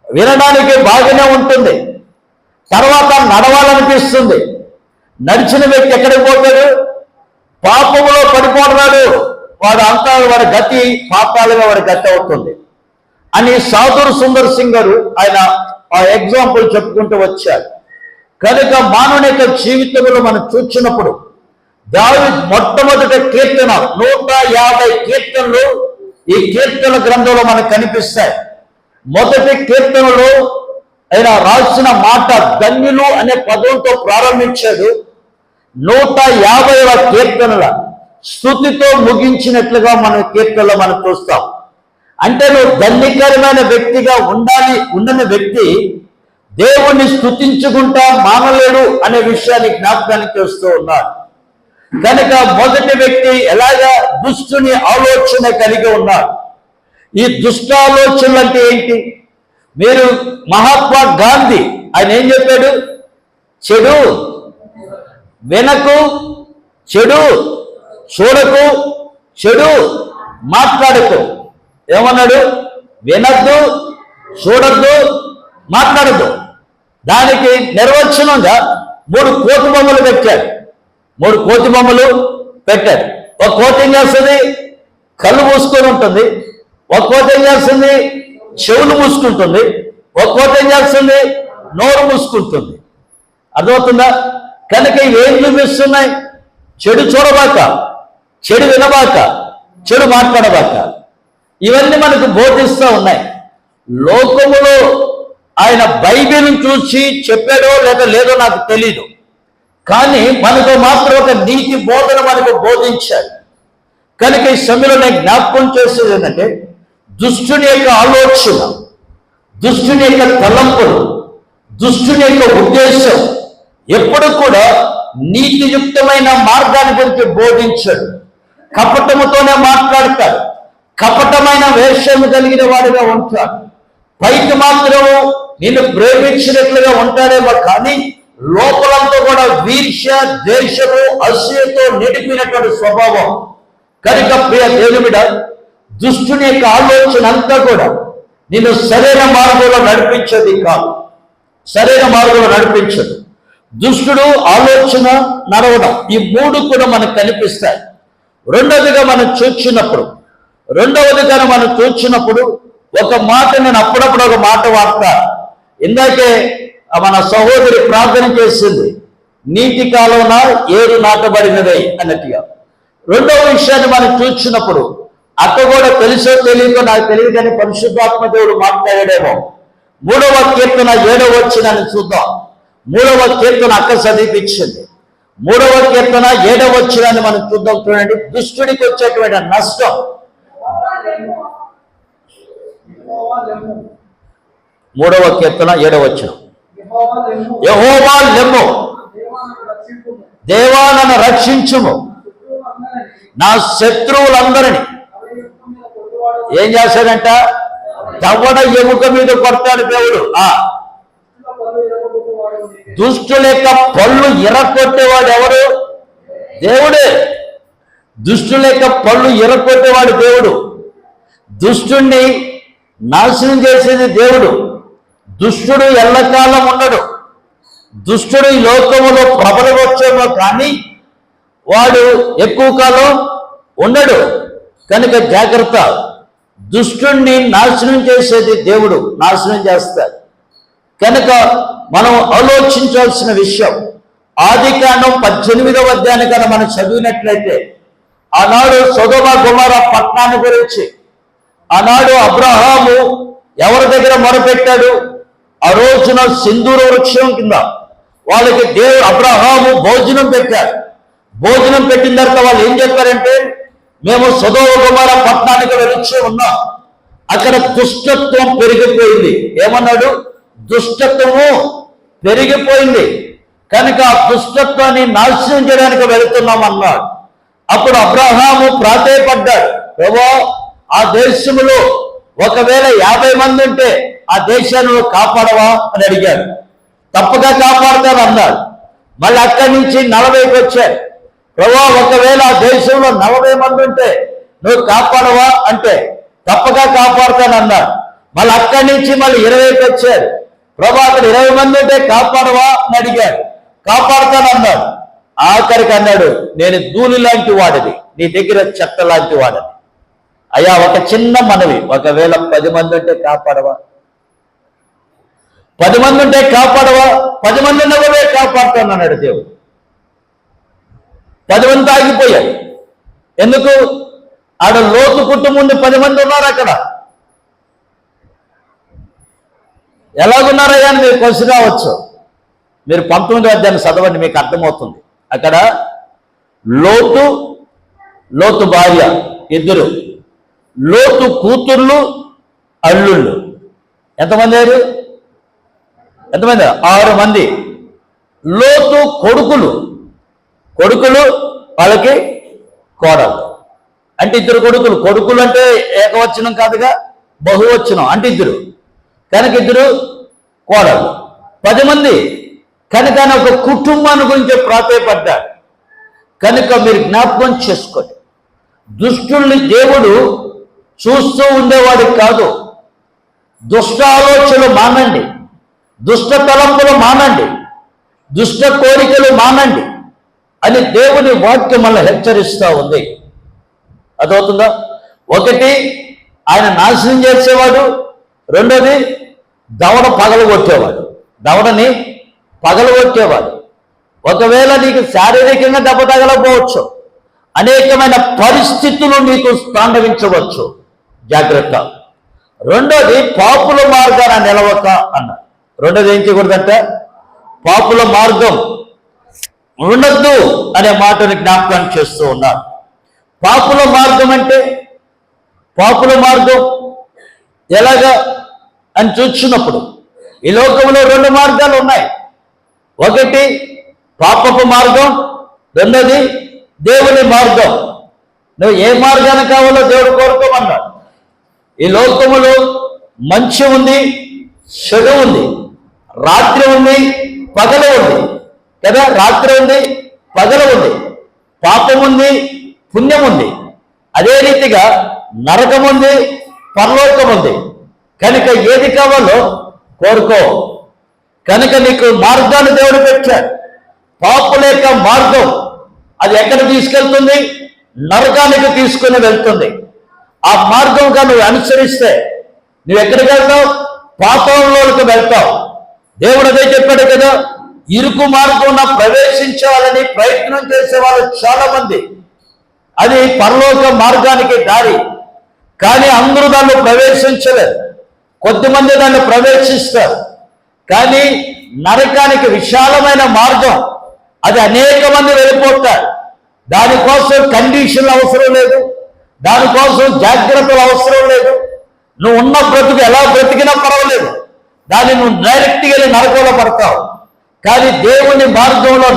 వినడానికి బాగానే ఉంటుంది, తర్వాత నడవాలనిపిస్తుంది. నడిచిన వ్యక్తి ఎక్కడికి పోతాడు? పాపంలో పడిపోతున్నాడు. వాడి గతి పాపాలుగా వాడి గతి అవుతుంది అని సాధుర్ సుందర్ సింగ్ గారు ఆయన ఆ ఎగ్జాంపుల్ చెప్పుకుంటూ వచ్చారు. కనుక మానవుని యొక్క జీవితంలో మనం చూసినప్పుడు దావీదు మొట్టమొదటి కీర్తన 150 కీర్తనలు ఈ కీర్తన గ్రంథంలో మనకు కనిపిస్తాయి. మొదటి కీర్తనలో ఆయన రాసిన మాట ధన్యులు అనే పదంతో ప్రారంభించాడు. 150వ కీర్తనల స్తుతితో ముగించినట్లుగా మన కీర్తనలో మనం చూస్తాం. అంటే నువ్వు ధన్యకరమైన వ్యక్తిగా ఉండని వ్యక్తి దేవుణ్ణి స్తుతించుకుంటా మానలేడు అనే విషయాన్ని జ్ఞాపకానికి చేస్తూ ఉన్నాడు. కనుక మొదటి వ్యక్తి ఎలాగా దుష్టుని ఆలోచన కలిగి ఉన్నాడు. ఈ దుష్ట ఆలోచనలు అంటే ఏంటి? మీరు మహాత్మా గాంధీ ఆయన ఏం చెప్పాడు? చెడు వినకు, చెడు చూడకు, చెడు మాట్లాడకు. ఏమన్నాడు? వినద్దు, చూడద్దు, మాట్లాడద్దు. దానికి నిర్వచనంగా 3 కోతి బొమ్మలు పెట్టాడు. 3 కోతి బొమ్మలు పెట్టాడు. ఒక కోతి ఏం చేస్తుంది? కళ్ళు మూసుకొని ఉంటుంది. ఒక కోతి ఏం చేస్తుంది? చెవులు మూసుకుంటుంది. ఒక కోతి ఏం చేస్తుంది? నోరు మూసుకుంటుంది. అర్థమవుతుందా? కనుక ఇవేం చూపిస్తున్నాయి? చెడు చూడబాక, చెడు వినబాక, చెడు మాట్లాడబాక. ఇవన్నీ మనకు బోధిస్తూ ఉన్నాయి. లోకములో ఆయన బైబిల్ని చూసి చెప్పాడో లేదో నాకు తెలీదు, కానీ మనకు మాత్రం ఒక నీతి బోధన మనకు బోధించాడు. కనుక ఈ సమయంలో నేను జ్ఞాపకం చేసేది ఏంటంటే దుష్టుని యొక్క ఆలోచన, దుష్టుని యొక్క తలంపులు, దుష్టుని యొక్క ఉద్దేశం ఎప్పుడు కూడా నీతియుక్తమైన మార్గాన్ని గురించి బోధించాడు. కపటముతోనే మాట్లాడతాడు, కపటమైన వేషం కలిగిన వాడిగా ఉంటాడు. పైకి మాత్రం నిన్ను ప్రేమించినట్లుగా ఉంటాడేమో, కానీ లోపలంతా కూడా వీర్ష్య, ద్వేషము, అసూయతో నిండిపోయినటువంటి స్వభావం. కనుక ప్రియ దేవుడా, దుష్టుని యొక్క ఆలోచన అంతా కూడా నిన్ను సరైన మార్గంలో నడిపించేది కాదు, సరైన మార్గంలో నడిపించదు. దుష్టుడు, ఆలోచన, నడవడం, ఈ 3 కూడా మనకు కనిపిస్తాయి. రెండవదిగా మనం చూచినప్పుడు ఒక మాట నేను అప్పుడప్పుడు ఒక మాట వాడతా. ఇందాకే మన సహోదరి ప్రార్థన చేసింది, నీటి కాలంలో ఏరు నాటబడినదే అన్నట్టుగా. రెండవ విషయాన్ని మనం చూసినప్పుడు అక్క కూడా తెలుసో తెలియకో నాకు తెలియదు, కానీ పరిశుద్ధాత్మ దేవుడు మాట్లాడాడేమో. 3వ కీర్తన 7వ వచనాన్ని చూద్దాం. 3వ కీర్తన అక్క చదివించింది. 3వ కీర్తన 7వ వచనాన్ని మనం చూద్దాం. చూడండి, దుష్టుడికి వచ్చేటువంటి నష్టం. 3వ కీర్తన 7వ వచనం. యెహోవా లెమ్ము, దేవా నన్ను రక్షించుము, నా శత్రువులందరినీ ఏం చేశాడంట? దవడ ఎముక మీద కొడతాడు దేవుడు. దుష్టుల యొక్క పళ్ళు ఇరగొట్టేవాడు ఎవరు? దేవుడే. దుష్టుల యొక్క పళ్ళు ఇరగొట్టేవాడు దేవుడు. దుష్టుణ్ణి నాశనం చేసేది దేవుడు. దుష్టుడు ఎల్లకాలం ఉండడు. దుష్టుడు ఈ లోకములో ప్రబలవచ్చేమో, కానీ వాడు ఎక్కువ కాలం ఉండడు. కనుక జాగ్రత్త. దుష్టుణ్ణి నాశనం చేసేది దేవుడు, నాశనం చేస్తాడు. కనుక మనం ఆలోచించాల్సిన విషయం, ఆదికాండం 18వ అధ్యాయాన్ని కనుక మనం చదివినట్లయితే ఆనాడు సొదొమ గొమొర్ర పట్టణాన్ని గురించి, ఆనాడు అబ్రహాము ఎవరి దగ్గర మొరపెట్టాడు? ఆ రోజున సింధూర వృక్షం కింద వాళ్ళకి దేవుడు అబ్రహాము భోజనం పెట్టాడు. భోజనం పెట్టిన తర్వాత వాళ్ళు ఏం చెప్పారంటే, మేము సొదొమ గొమొర్ర పట్టణానికి వెళ్ళి ఉన్నాం, అక్కడ దుష్టత్వం పెరిగిపోయింది. ఏమన్నాడు? దుష్టత్వము పెరిగిపోయింది కనుక ఆ దుష్టత్వాన్ని నాశనం చేయడానికి వెళుతున్నాం అన్నాడు. అప్పుడు అబ్రహాము ప్రాధేయపడ్డాడు, ప్రభువా ఆ దేశంలో ఒకవేళ 50 మంది ఉంటే ఆ దేశాన్ని కాపాడవా అని అడిగాడు. తప్పక కాపాడతాను అన్నాడు. మళ్ళీ అక్కడి నుంచి 40కి వచ్చాడు. ప్రభువా ఒకవేళ ఆ దేశంలో 40 మంది ఉంటే నువ్వు కాపాడవా అంటే తప్పక కాపాడతాను అన్నాడు. మళ్ళీ అక్కడి నుంచి మళ్ళీ 20కి వచ్చాడు. ప్రభువా అక్కడ 20 మంది ఉంటే కాపాడవా అని అడిగాడు. కాపాడతాను అన్నాడు. ఆఖరికి అన్నాడు, నేను ధూళి లాంటి వాడిని, నీ దగ్గర చెత్త లాంటి వాడిని. అయ్యా ఒక చిన్న మనవి, ఒకవేళ 10 మంది ఉంటే కాపాడవా? 10 మంది ఉంటే కాపాడవా? 10 మంది ఉన్నవే కాపాడుతాను అన్నాడు దేవుడు. 10 మంది ఆగిపోయాడు. ఎందుకు? ఆడ లోతు కుటుంబం నుండి 10 మంది ఉన్నారు అక్కడ. ఎలాగున్నారయ్యా అని మీరు క్వశ్చన్ రావచ్చు. మీరు 19వ అధ్యాయాన్ని చదవండి, మీకు అర్థమవుతుంది. అక్కడ లోతు భార్య ఇద్దరు, లోతు కూతుర్లు అల్లుళ్ళు. ఎంతమంది అయ్యారు? 6 మంది. లోతు కొడుకులు వాళ్ళకి కోడలు. అంటే 2 కొడుకులు. కొడుకులు అంటే ఏకవచనం కాదుగా, బహువచనం, అంటే 2 కనుక 2 కోడలు, 10 మంది. కనుక ఒక కుటుంబాన్ని గురించి ప్రాధేయపడ్డాడు. కనుక మీరు జ్ఞాపకం చేసుకోండి, దుష్టుల్ని దేవుడు చూస్తూ ఉండేవాడు కాదు. దుష్ట ఆలోచనలు మానండి, దుష్ట తలంపులు మానండి, దుష్ట కోరికలు మానండి అని దేవుని వాక్యం మళ్ళీ హెచ్చరిస్తూ ఉంది. అదవుతుందా? ఒకటి ఆయన నాశనం చేసేవాడు, రెండోది దవడ పగలగొట్టేవాడు. దవడని పగలగొట్టేవాడు. ఒకవేళ నీకు శారీరకంగా దెబ్బ తగలకపోవచ్చు, అనేకమైన పరిస్థితులు నీకు తాండవించవచ్చు, జాగ్రత్త. రెండోది పాపుల మార్గాన నిలవక అన్నాడు. రెండోది ఏం చేయకూడదంటే పాపుల మార్గం ఉండద్దు అనే మాటని జ్ఞాపకం చేస్తూ ఉన్నారు. పాపుల మార్గం అంటే పాపుల మార్గం ఎలాగా అని చూసినప్పుడు ఈ లోకంలో 2 మార్గాలు ఉన్నాయి. ఒకటి పాపపు మార్గం, రెండోది దేవుని మార్గం. నువ్వు ఏ మార్గాన్ని కావాలో దేవుడు కోరుకోమన్నాడు. ఈ లోకములో మంచి ఉంది, చెడు ఉంది, రాత్రి ఉంది, పగలు ఉంది కదా. రాత్రి ఉంది, పగలు ఉంది, పాపం ఉంది, పుణ్యం ఉంది. అదే రీతిగా నరకం ఉంది, పరలోకం ఉంది. కనుక ఏది కావాలో కోరుకో. కనుక నీకు మార్గాన్ని దేవుడు పెట్టాడు. పాపుల యొక్క మార్గం అది ఎక్కడ తీసుకెళ్తుంది? నరకానికి తీసుకుని వెళ్తుంది. ఆ మార్గంగా నువ్వు అనుసరిస్తే నువ్వు ఎక్కడికి వెళ్తావు? పాపంలోకి వెళ్తావు. దేవుడు అదే చెప్పాడు కదా, ఇరుకు మార్గం ప్రవేశించాలని ప్రయత్నం చేసే వాళ్ళు చాలా మంది. అది పరలోక మార్గానికి దారి. కానీ అందరూ దాన్ని ప్రవేశించలేరు. కొద్దిమంది దాన్ని ప్రవేశిస్తారు. కానీ నరకానికి విశాలమైన మార్గం, అది అనేక మంది వెళ్ళిపోతారు. దానికోసం కండిషన్లు అవసరం లేదు, దానికోసం జాగ్రత్తలు అవసరం లేదు. నువ్వు ఉన్న బ్రతుకు ఎలా బ్రతికినా పర్వాలేదు, దాన్ని నువ్వు డైరెక్ట్గా వెళ్ళి నరకంలో పడతావు. కానీ దేవుని మార్గంలో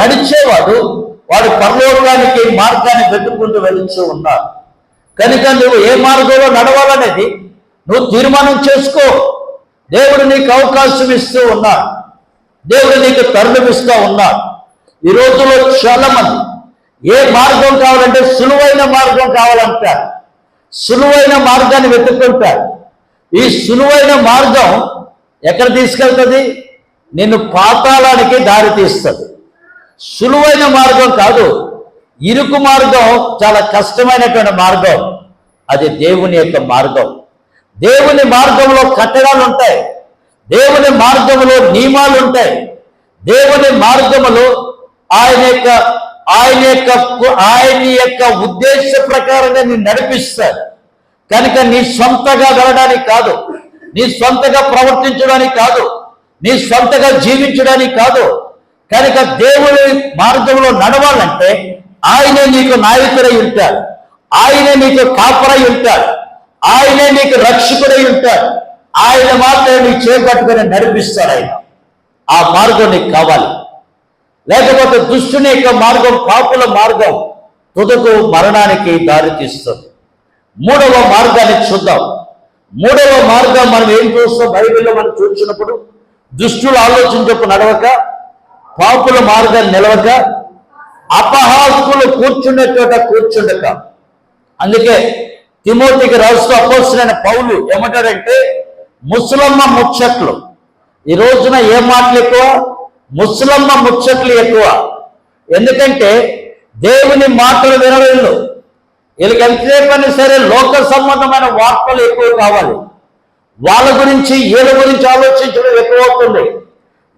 నడిచేవాడు వాడు పరలోకానికి మార్గాన్ని వెతుక్కుంటూ వెళుతూ ఉన్నాడు. కనుక నువ్వు ఏ మార్గంలో నడవాలనేది నువ్వు తీర్మానం చేసుకో. దేవుడు నీకు అవకాశం ఇస్తూ ఉన్నాడు, దేవుడు నీకు తరుణమిస్తూ ఉన్నాడు. ఈ రోజులో చాలా మంది ఏ మార్గం కావాలంటే సులువైన మార్గం కావాలంటారు, సులువైన మార్గాన్ని వెతుక్కుంటారు. ఈ సులువైన మార్గం ఎక్కడ తీసుకెళ్తుంది? నిన్ను పాతాళానికి దారి తీస్తుంది. సులువైన మార్గం కాదు, ఇరుకు మార్గం, చాలా కష్టమైనటువంటి మార్గం. అది దేవుని యొక్క మార్గం. దేవుని మార్గంలో కట్టడాలు ఉంటాయి, దేవుని మార్గములో నియమాలు ఉంటాయి. దేవుని మార్గములో ఆయన యొక్క ఉద్దేశ ప్రకారంగా నేను నడిపిస్తాడు. కనుక నీ సొంతగా వెళ్ళడానికి కాదు, నీ సొంతగా ప్రవర్తించడానికి కాదు, నీ సొంతగా జీవించడానికి కాదు. కనుక దేవుని మార్గంలో నడవాలంటే ఆయనే నీకు నాయకుడై ఉంటాడు, ఆయనే నీకు కాపరై ఉంటాడు, ఆయనే నీకు రక్షకుడై ఉంటాడు. ఆయన మాత్రమే నీ చేపట్టుకుని నడిపిస్తాడు. ఆయన ఆ మార్గం నీకు కావాలి. లేకపోతే దుష్టుని యొక్క మార్గం, పాపుల మార్గం తుదకు మరణానికి దారితీస్తుంది. మూడవ మార్గాన్ని చూద్దాం. మూడవ మార్గం మనం ఏం చూస్తాం బైబిల్లో మనం చూసినప్పుడు, దుష్టులు ఆలోచించకు నడవక, పాపుల మార్గాన్ని నిలవక, అపహాసుకులు కూర్చుండే చోట కూర్చుండక. అందుకే తిమోతికి రాస్తూ అపోస్తలుడైన పౌలు ఏమంటారంటే, ముసలమ్మ ముచ్చట్లు. ఈ రోజున ఏ మాటలు ఎక్కువ? ముసలమ్మ ముచ్చట్లు ఎక్కువ. ఎందుకంటే దేవుని మాటలు వినవేళ్ళు. వీళ్ళకి ఎంతసేపైనా సరే లోక సంబంధమైన వార్తలు ఎక్కువ కావాలి. వాళ్ళ గురించి వీళ్ళ గురించి ఆలోచించడం ఎక్కువ అవుతుంది,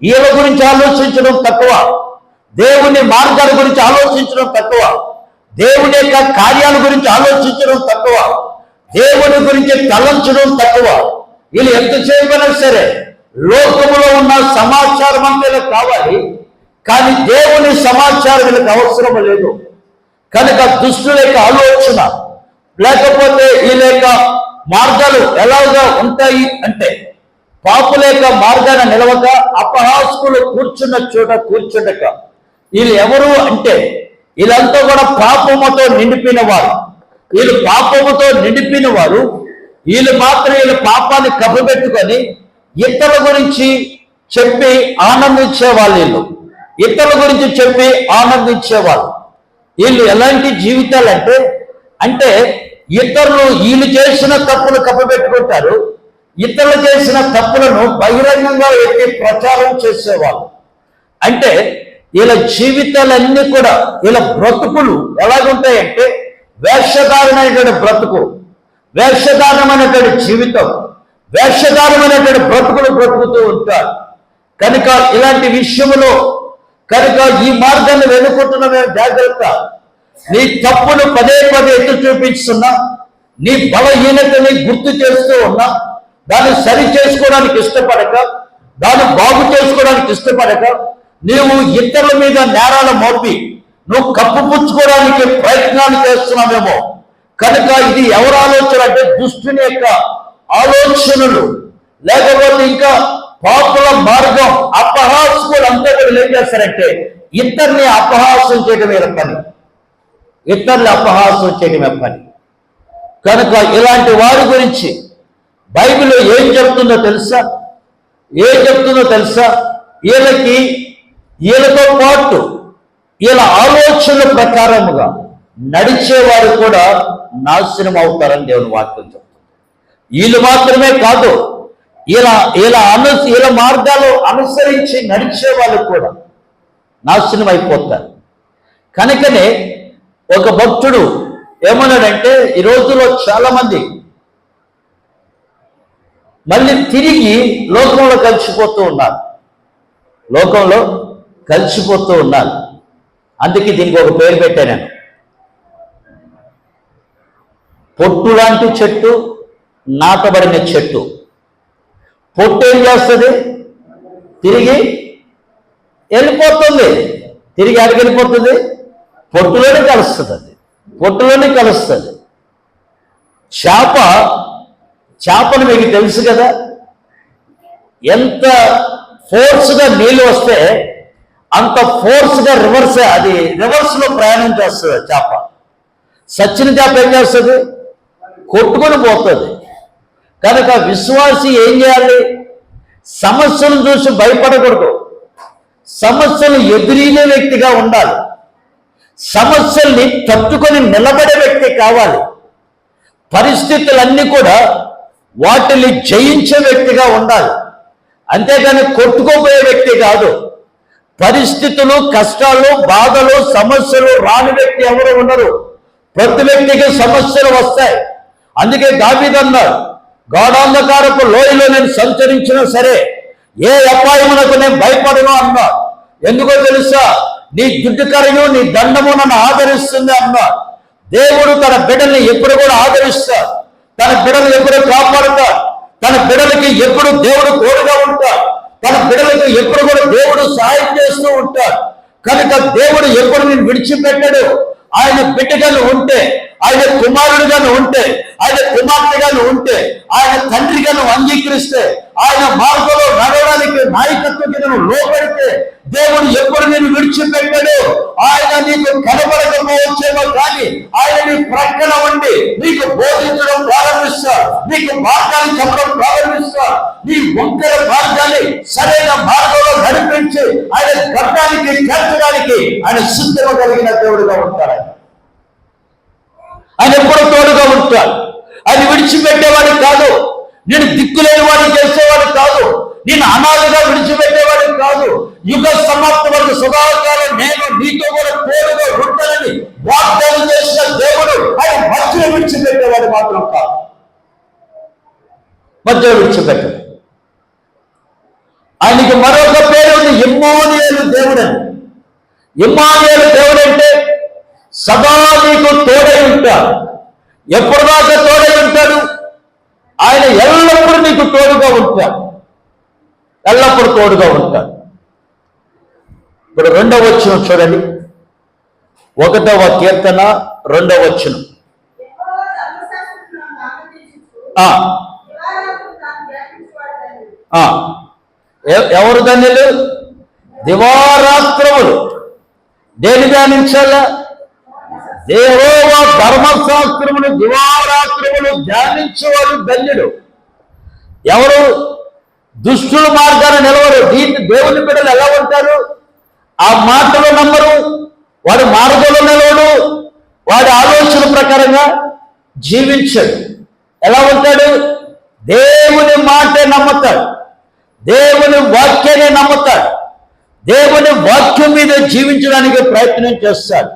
వీళ్ళ గురించి ఆలోచించడం తక్కువ. దేవుని మార్గాల గురించి ఆలోచించడం తక్కువ, దేవుని యొక్క కార్యాల గురించి ఆలోచించడం తక్కువ, దేవుని గురించి తలంచడం తక్కువ. వీళ్ళు ఎంతసేపైనా సరే లోకములో ఉన్న సమాచారం అంతా వీళ్ళకి కావాలి, కానీ దేవుని సమాచారం వీళ్ళకి అవసరం లేదు. కనుక దుష్టుల యొక్క ఆలోచన లేకపోతే వీళ్ళ యొక్క మార్గాలు ఎలాగా ఉంటాయి అంటే, పాపుల యొక్క మార్గాన్ని నిలవక, అపహాసుకులు కూర్చున్న చోట కూర్చుండక. వీళ్ళు ఎవరు అంటే, వీళ్ళంతా కూడా పాపముతో నిండిపోయిన వారు. వీళ్ళు పాపముతో నిండిపోయిన వారు. వీళ్ళు మాత్రం వీళ్ళ పాపాన్ని కప్పబెట్టుకొని ఇతరుల గురించి చెప్పి ఆనందించేవాళ్ళు. వీళ్ళు ఇతరుల గురించి చెప్పి ఆనందించేవాళ్ళు. వీళ్ళు ఎలాంటి జీవితాలు అంటే ఇతరులు వీళ్ళు చేసిన తప్పులు కప్పబెట్టుకుంటారు, ఇతరులు చేసిన తప్పులను బహిరంగంగా ఎత్తి ప్రచారం చేసేవాళ్ళు. అంటే వీళ్ళ జీవితాలన్నీ కూడా, వీళ్ళ బ్రతుకులు ఎలాగుంటాయంటే వేషధారణమైనటువంటి బ్రతుకు, వేషధారణమైనటువంటి జీవితం, వేషధారణమైనటువంటి బ్రతుకులు బ్రతుకుతూ ఉంటారు. కనుక ఇలాంటి విషయంలో కనుక ఈ మార్గాన్ని వెనుకుంటున్న జాగ్రత్త. నీ తప్పును పదే పదే ఎత్తి చూపిస్తున్నా, నీ బలహీనతని గుర్తు చేస్తూ ఉన్నా, దాన్ని సరి చేసుకోవడానికి ఇష్టపడక, దాన్ని బాగు చేసుకోవడానికి ఇష్టపడక, నీవు ఇతరుల మీద నేరాలు మోపి నువ్వు కప్పుపుచ్చుకోవడానికి ప్రయత్నాలు చేస్తున్నావేమో. కనుక ఇది ఎవరి ఆలోచన అంటే దుష్టుని యొక్క ఆలోచనలు. లేకపోతే ఇంకా పాపుల మార్గం, అపహాసుకులు అంతా కూడా ఏం చేస్తారంటే ఇతరుని అపహాసం చేయడమే పని, ఇతరులు అపహాసం చేయడమే పని. కనుక ఇలాంటి వారి గురించి బైబిల్లో ఏం చెప్తుందో తెలుసా? వీళ్ళతో పాటు వీళ్ళ ఆలోచనల ప్రకారముగా నడిచేవారు కూడా నాశనం అవుతారని దేవుని వాక్యం చెప్తుంది. వీళ్ళు మాత్రమే కాదు, వీళ్ళ మార్గాలు అనుసరించి నడిచే వాళ్ళు కూడా నాశనం అయిపోతారు. కనుకనే ఒక భక్తుడు ఏమన్నాడంటే, ఈ రోజుల్లో చాలా మంది మళ్ళీ తిరిగి లోకంలో కలిసిపోతూ ఉన్నారు. అందుకే దీనికి ఒక పేరు పెట్టాను నేను, పొట్టు లాంటి చెట్టు, నాటబడిన చెట్టు. పొట్టు ఏం చేస్తుంది? తిరిగి వెళ్ళిపోతుంది. తిరిగి అడిగి వెళ్ళిపోతుంది, పొట్టులోనే కలుస్తుంది. చేపలు మీకు తెలుసు కదా, ఎంత ఫోర్స్గా నీళ్ళు వస్తే అంత ఫోర్స్గా రివర్స్లో ప్రయాణం చేస్తుంది చేప. సచ్చిన చేప ఏం చేస్తుంది? కొట్టుకొని పోతుంది. కనుక విశ్వాసి ఏం చేయాలి? సమస్యలను చూసి భయపడకూడదు, సమస్యలు ఎదురీనే వ్యక్తిగా ఉండాలి, సమస్యల్ని తట్టుకొని నిలబడే వ్యక్తి కావాలి. పరిస్థితులన్నీ కూడా వాటిని జయించే వ్యక్తిగా ఉండాలి, అంతేగాని కొట్టుకోపోయే వ్యక్తి కాదు. పరిస్థితులు, కష్టాలు, బాధలు, సమస్యలు రాని వ్యక్తి ఎవరు ఉండరు. ప్రతి వ్యక్తికి సమస్యలు వస్తాయి. అందుకే దావీదు అన్నాడు, గాఢాంధకారపు లోయలో నేను సంచరించినా సరే ఏ అపాయమునకు నేను భయపడను అన్నాడు. ఎందుకో తెలుసా? నీ దుడ్డుకరయు నీ దండము నన్ను ఆదరిస్తుంది అన్నాడు. దేవుడు తన బిడ్డల్ని ఎప్పుడు కూడా ఆదరిస్తాడు. తన బిడ్డలు ఎప్పుడు కాపాడుతాడు. తన బిడ్డలకి ఎప్పుడు దేవుడు తోడుగా ఉంటాడు. తన బిడ్డలకు ఎప్పుడు కూడా దేవుడు సహాయం చేస్తూ ఉంటాడు. కనుక దేవుడు ఎప్పుడు నేను విడిచిపెట్టాడు. ఆయన బిడ్డగాను ఉంటే, ఆయన కుమారుడిగాను ఉంటే, ఆయన కుమార్తెగాను ఉంటే, ఆయన తండ్రిగాను అంగీకరిస్తే, ఆయన మార్గంలో నడవడానికి నాయకత్వానికి నువ్వు లోపడితే దేవుడు ఎప్పుడు నేను విడిచిపెట్టాడు. ఆయన నీకు కనబడకపోవచ్చేమో కానీ ఆయన నీ ప్రక్కన ఉండి నీకు బోధించడం ప్రారంభిస్తా, నీకు మార్గాన్ని చెప్పడం ప్రారంభిస్తా, నీ వంకర మార్గాన్ని సరైన మార్గంలో నడిపించి ఆయన గర్భానికి చేర్చడానికి ఆయన సిద్ధం కలిగిన దేవుడుగా ఉంటాడు. ఆయన ఎప్పుడు తోడుగా ఉంటాడు. ఆయన విడిచిపెట్టేవాడు కాదు. నేను దిక్కులేని వాడిని చేసేవాడు కాదు. నేను అనాథగా విడిచిపెట్టేవాడు కాదు. యుగ సమాప్తి వరకు సదాకాలం నేను నీతో కూడా తోడుగా ఉంటానని వాగ్దానం చేసిన దేవుడు ఆయన మధ్యలో విడిచిపెట్టేవాడు మాత్రం కాదు. మధ్యలో విడిచిపెట్టాడు. ఆయనకి మరొక పేరు ఉంది, ఇమ్మానుయేలు దేవుడని. ఇమ్మానుయేలు దేవుడు అంటే సదా నీకు తోడై ఉంటాడు. ఎప్పటిదాకా తోడై ఉంటాడు? ఆయన ఎల్లప్పుడూ నీకు తోడుగా ఉంటాడు. ఎల్లప్పుడూ తోడుగా ఉంటాడు. ఇప్పుడు 2వ వచనం చూడండి. 1వ కీర్తన 2వ వచనం. ఎవరు ధన్యులు? దివారాత్రములు దేని ధ్యానించాలా? యెహోవా ధర్మశాస్త్రములు దివారాత్రములు ధ్యానించేవాడు ధన్యుడు. ఎవరు? దుష్టుల మార్గాన్ని నిలవరు. దేవుని బిడ్డలు ఎలా ఉంటారు? ఆ మాటలు నమ్మరు, వాడి మార్గంలో నిలవడు, వాడి ఆలోచన ప్రకారంగా జీవించడు. ఎలా ఉంటాడు? దేవుని మాటే నమ్ముతాడు, దేవుని వాక్యాన్ని నమ్ముతాడు, దేవుని వాక్యం మీద జీవించడానికి ప్రయత్నం చేస్తాడు.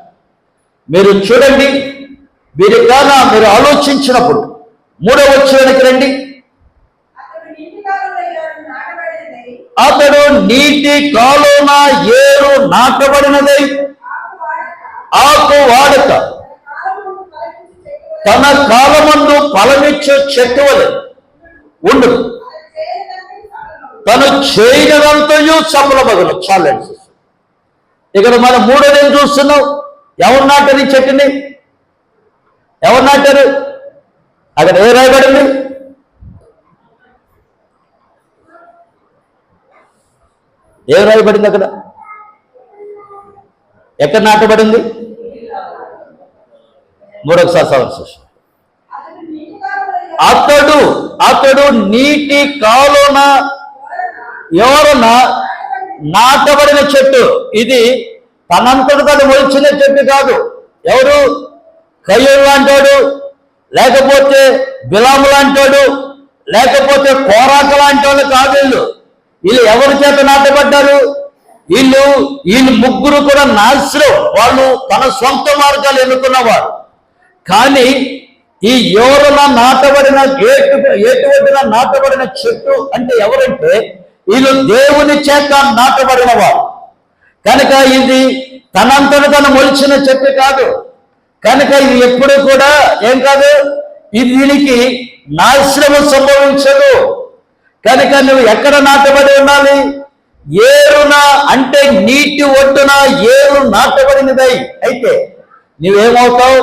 మీరు చూడండి, మీరు ఆలోచించినప్పుడు 3వ వచనానికి రండి. అతడు నీటి కాలువన ఏరు నాటబడినదై ఆకు వాడక తన కాలమందు ఫలమిచ్చు చెట్టు వలె ఉండు, తను చేయనంతయు సఫలమగును. చాలండి. ఇక్కడ మనం 3వది ఏం చూస్తున్నాం? ఎవరు నాటారు ఈ చెట్టుని? ఎవరు నాటారు? అక్కడ ఏ రాయబడింది? ఏం రాయబడింది అక్కడ? ఎక్కడ నాటబడింది? 3వ సంవత్సరం. అతడు నీటి కాలువన ఎవరన నాటబడిన చెట్టు. ఇది తనంతటి తను మొలిచిన చెట్టు కాదు. ఎవరు? కయ్యూరు లాంటాడు, లేకపోతే బిలాము లాంటాడు, లేకపోతే కోరాక లాంటి వాళ్ళు కాదు. వీళ్ళు ఎవరి చేత నాటబడ్డారు? వీళ్ళు ముగ్గురు కూడా నాశనం. వాళ్ళు తన సొంత మార్గాలు ఎన్నుకున్నవారు. కానీ ఈ యోరన నాటబడిన ఏటువదిన నాటబడిన చెట్టు అంటే ఎవరంటే వీళ్ళు దేవుని చేత నాటబడిన వారు. కనుక ఇది తనంతట తను మొలిచిన చెట్టు కాదు. కనుక ఇది ఎప్పుడు కూడా ఏం కాదు, ఇది దీనికి నాశనము సంభవించదు. కనుక నువ్వు ఎక్కడ నాటబడి ఉండాలి? ఏరున అంటే నీటి ఒడ్డున ఏరు నాటబడినదై. అయితే నువ్వేమవుతావు?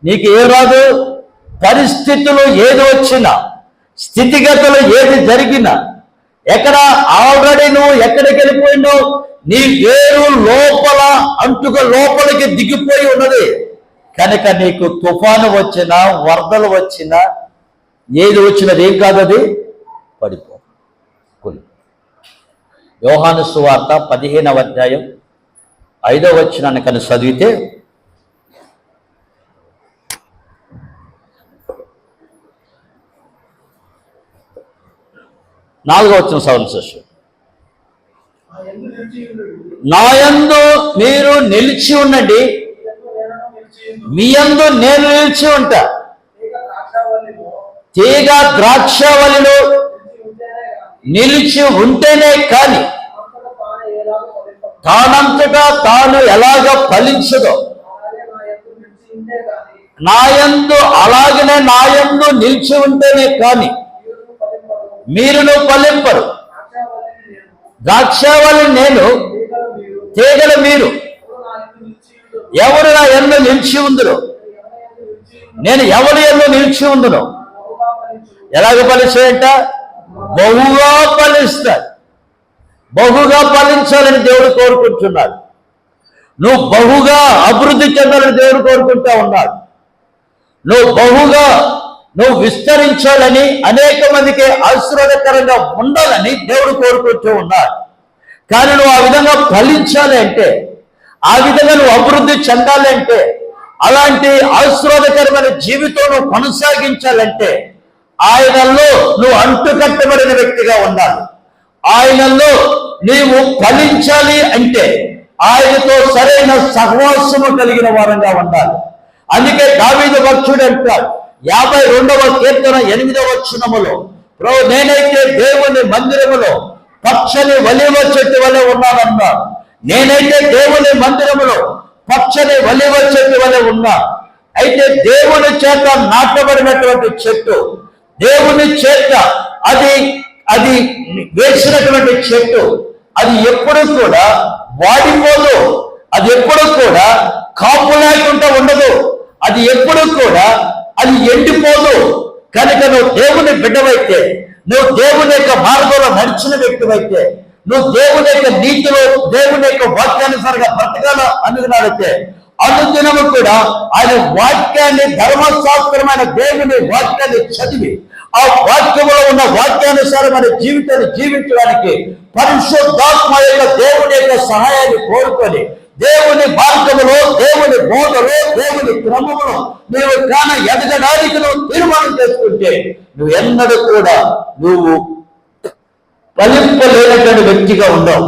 నీకు ఏ రాదు? పరిస్థితులు ఏది వచ్చినా, స్థితిగతులు ఏది జరిగినా, ఎక్కడ ఆల్రెడీ నువ్వు ఎక్కడికి వెళ్ళిపోయినావు? నీ వేరు లోపలికి దిగిపోయి ఉన్నది. కనుక నీకు తుఫాను వచ్చినా, వరదలు వచ్చినా, ఏది వచ్చినది ఏం కాదు, అది పడిపో. యోహాను సువార్త 15వ అధ్యాయం 5వ వచనాన్ని కనుక చదివితే, నాలుగవ వచనం సవరించు. నాయందు మీరు నిలిచి ఉండండి, మీ యందు నేను నిలిచి ఉంటా. తీగ ద్రాక్షవల్లిలో నిలిచి ఉంటేనే కాని తానంతటా తాను ఎలాగ ఫలించదో నాయందు అలాగనే నాయందు నిలిచి ఉంటేనే కాని మీరును ఫలింపరు. ద్రాక్షావళి నేను, తీగల మీరు. ఎవరు నా యందు నిలిచి ఉందురో, నేను ఎవరి యందు నిలిచి ఉందునో ఎలాగ ఫలిస్తాయంట? బహుగా ఫలిస్తాడు. బహుగా ఫలించాలని దేవుడు కోరుకుంటున్నాడు. నువ్వు బహుగా అభివృద్ధి చెందాలని దేవుడు కోరుకుంటా ఉన్నాడు. నువ్వు బహుగా నువ్వు విస్తరించాలని, అనేక మందికి ఆశీర్వాదకరంగా ఉండాలని దేవుడు కోరుకుంటూ ఉన్నాడు. కానీ నువ్వు ఆ విధంగా ఫలించాలి అంటే, ఆ విధంగా నువ్వు అభివృద్ధి చెందాలి అంటే, అలాంటి ఆశీర్వాదకరమైన జీవితం నువ్వు కొనసాగించాలంటే ఆయనలో నువ్వు అంటుకట్టబడిన వ్యక్తిగా ఉండాలి. ఆయనలో నీవు ఫలించాలి అంటే ఆయనతో సరైన సహవాసము కలిగిన వారంగా ఉండాలి. అందుకే దావీదు భక్తుడు అంటాడు 52వ కీర్తన 8వ వచనములో, నేనైతే దేవుని మందిరములో పచ్చని ఒలీవ చెట్టు వలె ఉన్నానన్నాడు. నేనైతే దేవుని మందిరములో పచ్చని ఒలీవ చెట్టు వలె ఉన్నా. అయితే దేవుని చేత నాటబడినటువంటి చెట్టు, దేవుని చేత అది వేసినటువంటి చెట్టు, అది ఎప్పుడు కూడా వాడిపోదు. అది ఎప్పుడు కూడా కాపు లేకుండా ఉండదు. అది ఎప్పుడు కూడా అది ఎండిపోదు. కనుక నువ్వు దేవుని బిడ్డవైతే, నువ్వు దేవుని యొక్క మార్గంలో నడిచిన వ్యక్తివైతే, నువ్వు దేవుని యొక్క నీతిలో దేవుని యొక్క వాక్యానుసారంగా బ్రతకాల అనుకున్నాడైతే, అనుదినము కూడా ఆయన వాక్యాన్ని, ధర్మశాస్త్రమైన దేవుని వాక్యాన్ని చదివి ఆ వాక్యంలో ఉన్న వాక్యానుసారమైన జీవితాన్ని జీవించడానికి పరిశుద్ధాత్మ యొక్క దేవుని యొక్క సహాయాన్ని కోరుకొని దేవుని మార్గములో, దేవుని బోధలో, దేవుని క్రమములో నీవు కాన ఎదగడానికి నువ్వు తీర్మానం చేసుకుంటే నువ్వు ఎన్నడూ కూడా నువ్వు ఫలింపలేనటువంటి వ్యక్తిగా ఉండవు.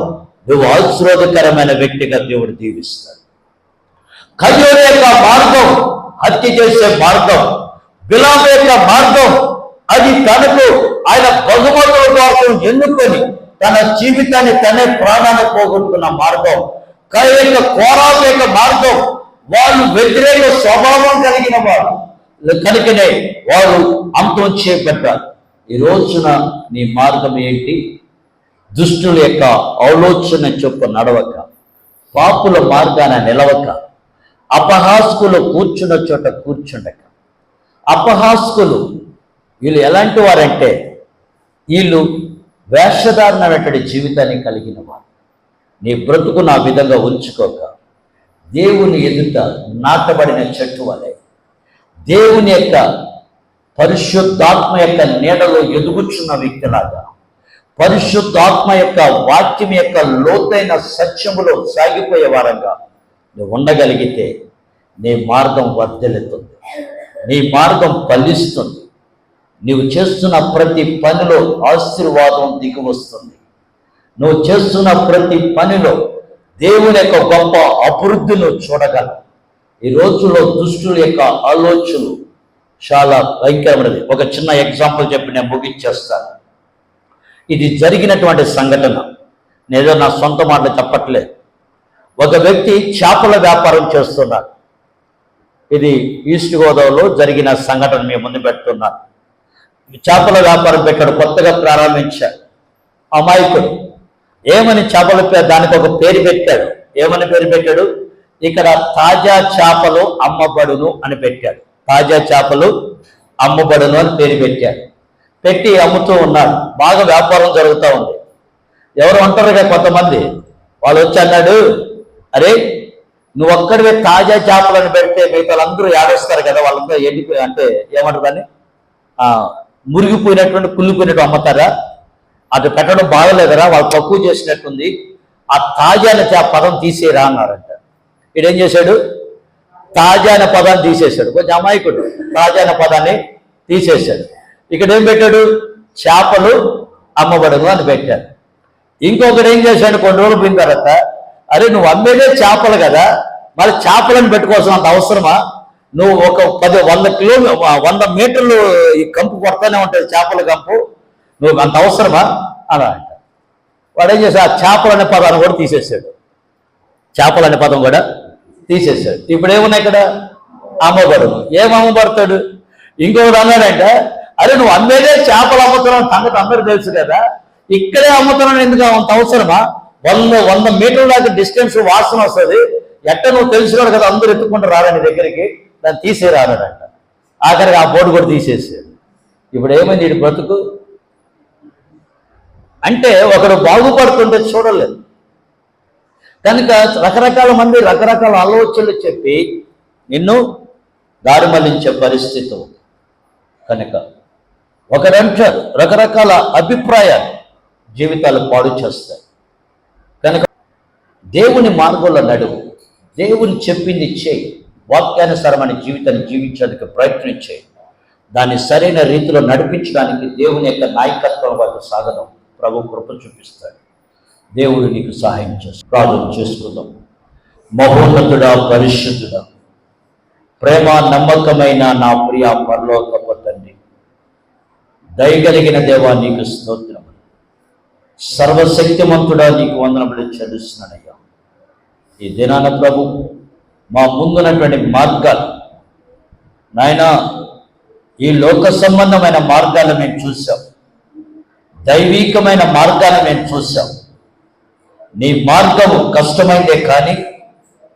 నువ్వు ఆశీర్వాదకరమైన వ్యక్తిగా దేవుడు దీవిస్తాడు. కయ్యూరు యొక్క మార్గం హత్య చేసే మార్గం, బిలాము యొక్క మార్గం అది తనకు ఆయన బహుమతుల కోసం ఎన్నుకొని తన జీవితాన్ని, తనే ప్రాణాన్ని పోగొట్టుకున్న మార్గం. కోరాబు యొక్క మార్గం, వాళ్ళు వ్యతిరేక స్వభావం కలిగిన వారు కనుకనే వారు అంతం చేయబడ్డారు. ఈ రోజున నీ మార్గం ఏంటి? దుష్టుల యొక్క ఆలోచన చొప్పు నడవక, పాపుల మార్గాన నిలవక, అపహాస్కులు కూర్చున్న చోట కూర్చుండక. అపహాస్కులు వీళ్ళు ఎలాంటి వారంటే, వీళ్ళు వేషధారణమైనటువంటి జీవితాన్ని కలిగిన వారు. నీ బ్రతుకును ఆ విధంగా ఉంచుకోక దేవుని ఎదుట నాటబడిన చెట్టు వలె, దేవుని యొక్క పరిశుద్ధాత్మ యొక్క నీడలో ఎదుగుచున్న వ్యక్తిలాగా, పరిశుద్ధాత్మ యొక్క వాక్యం యొక్క లోతైన సత్యములో సాగిపోయే వారంగా నువ్వు ఉండగలిగితే నీ మార్గం వర్ధిల్లుతుంది, నీ మార్గం ఫలిస్తుంది. నువ్వు చేస్తున్న ప్రతి పనిలో ఆశీర్వాదం దిగి వస్తుంది. నువ్వు చేస్తున్న ప్రతి పనిలో దేవుని యొక్క గొప్ప అభివృద్ధిని చూడగలవు. ఈ రోజుల్లో దుష్టుల యొక్క ఆలోచనలు చాలా భయంకరమైనది. ఒక చిన్న ఎగ్జాంపుల్ చెప్పి నేను ముగించేస్తాను. ఇది జరిగినటువంటి సంఘటన, నేనేదో నా సొంత మాటలు చెప్పట్లేదు. ఒక వ్యక్తి చేపల వ్యాపారం చేస్తున్నాడు. ఇది ఈస్ట్ గోదావరిలో జరిగిన సంఘటన మేము ముందు పెడుతున్నాను. చేపల వ్యాపారం పెట్టాడు, కొత్తగా ప్రారంభించాడు. అమాయకుడు ఏమని చేపల దానికి ఒక పేరు పెట్టాడు. ఏమని పేరు పెట్టాడు? ఇక్కడ తాజా చేపలు అమ్మబడును అని పెట్టాడు. తాజా చేపలు అమ్మబడును అని పేరు పెట్టాడు. పెట్టి అమ్ముతూ ఉన్నాడు. బాగా వ్యాపారం జరుగుతూ ఉంది. ఎవరు ఉంటారుగా కొంతమంది, వాళ్ళు వచ్చి అన్నాడు, అరే నువ్వు ఒక్కడివే తాజా చేపలను పెడితే మిగతా వాళ్ళందరూ ఏడేస్తారు కదా, వాళ్ళందరూ ఎండిపోయి అంటే ఏమంటారు దాన్ని, మురిగిపోయినటువంటి కుళ్ళిపోయినట్టు అమ్ముతారా? అది పెట్టడం బాగలేదరా, వాళ్ళు తక్కువ చేసినట్టుంది, ఆ తాజా అనే పదం తీసేరా అన్నారంట. వీడేం చేశాడు? తాజా అనే పదాన్ని తీసేశాడు. కొంచెం అమాయకుడు, తాజా అనే పదాన్ని తీసేశాడు. ఇక్కడ ఏం పెట్టాడు? చేపలు అమ్మబడును అని పెట్టాడు. ఇంకొకటి ఏం చేశాడు? కొన్ని రోజులు పోయిన తర్వాత, అరే నువ్వు అమ్మేదే చేపలు కదా, మరి చేపలను పెట్టుకోవాల్సిన అంత అవసరమా? నువ్వు ఒక 100 మీటర్లు ఈ కంపు కొడతానే ఉంటుంది, చేపల కంపు. నువ్వు అంత అవసరమా అలా అంట. వాడు ఏం చేశాడు, ఆ చేపలు అనే పదాన్ని కూడా తీసేసాడు. చేపలు అనే పదం కూడా తీసేసాడు. ఇప్పుడు ఏమున్నాయి ఇక్కడ, అమ్మబడు. ఏం అమ్మబడతాడు? ఇంకొకటి అన్నాడంట, అరే నువ్వు అమ్మేదే చేపలు అమ్ముతున్నావు సంగతి అందరూ తెలుసు కదా, ఇక్కడే అమ్ముతున్నాను ఎందుకు, అంత అవసరమా? 100 మీటర్ల దాకా డిస్టెన్స్ వాసన వస్తుంది, ఎట్ట నువ్వు తెలిసినాడు కదా, అందరూ ఎత్తుకుంటూ రాలని దగ్గరికి, దాన్ని తీసే రాడాడంట. ఆఖరికి ఆ బోర్డు కూడా తీసేసాడు. ఇప్పుడు ఏమైంది వీడి బ్రతుకు అంటే, ఒకడు బాగుపడుతుంటే చూడలేదు. కనుక రకరకాల మంది రకరకాల ఆలోచనలు చెప్పి నిన్ను దారి మళ్లించే పరిస్థితి ఉంది. కనుక ఒకరంటారు రకరకాల అభిప్రాయాలు జీవితాలు పాడు చేస్తాయి. కనుక దేవుని మార్గంలో నడువు, దేవుని చెప్పింది చేయి, వాక్యానుసారమైన జీవితాన్ని జీవించడానికి ప్రయత్నం చేయి. దాన్ని సరైన రీతిలో నడిపించడానికి దేవుని యొక్క నాయకత్వం వరకు సాగడం ప్రభు కృప చూపిస్తాడు. దేవుడు నీకు సహాయం చేస్తాడు. ప్రార్థన చేసుకుందాం. మహోన్నతుడా, పరిశుద్ధుడా, ప్రేమ నమ్మకమైన నా ప్రియ పరలోకపు తండ్రి, దయగలిగిన దేవా నీకు స్తోత్రములు. సర్వశక్తిమంతుడా నీకు వందనములు చెల్లిస్తున్నానయ్యా. ఈ దినాన ప్రభు మా ముందున్నటువంటి మార్గాలు నాయన, ఈ లోక సంబంధమైన మార్గాలు మేము చూసాం, దైవికమైన మార్గాలు మేము చూసాం. నీ మార్గము కష్టమైందే కానీ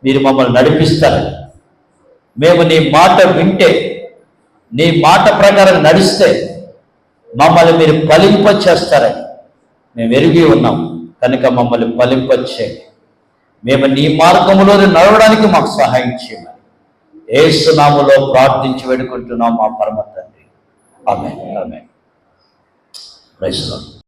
మీరు మమ్మల్ని నడిపిస్తారని, మేము నీ మాట వింటే, నీ మాట ప్రకారం నడిస్తే మమ్మల్ని మీరు ఫలింప చేస్తారని మేము ఎరిగి ఉన్నాం. కనుక మమ్మల్ని ఫలింప చేయండి. మేము నీ మార్గములోనే నడవడానికి మాకు సహాయం చేయమని యేసు నామములో ప్రార్థించి వేడుకుంటున్నాం మా పరమ తండ్రి. Amen. Amen. Praise the lord.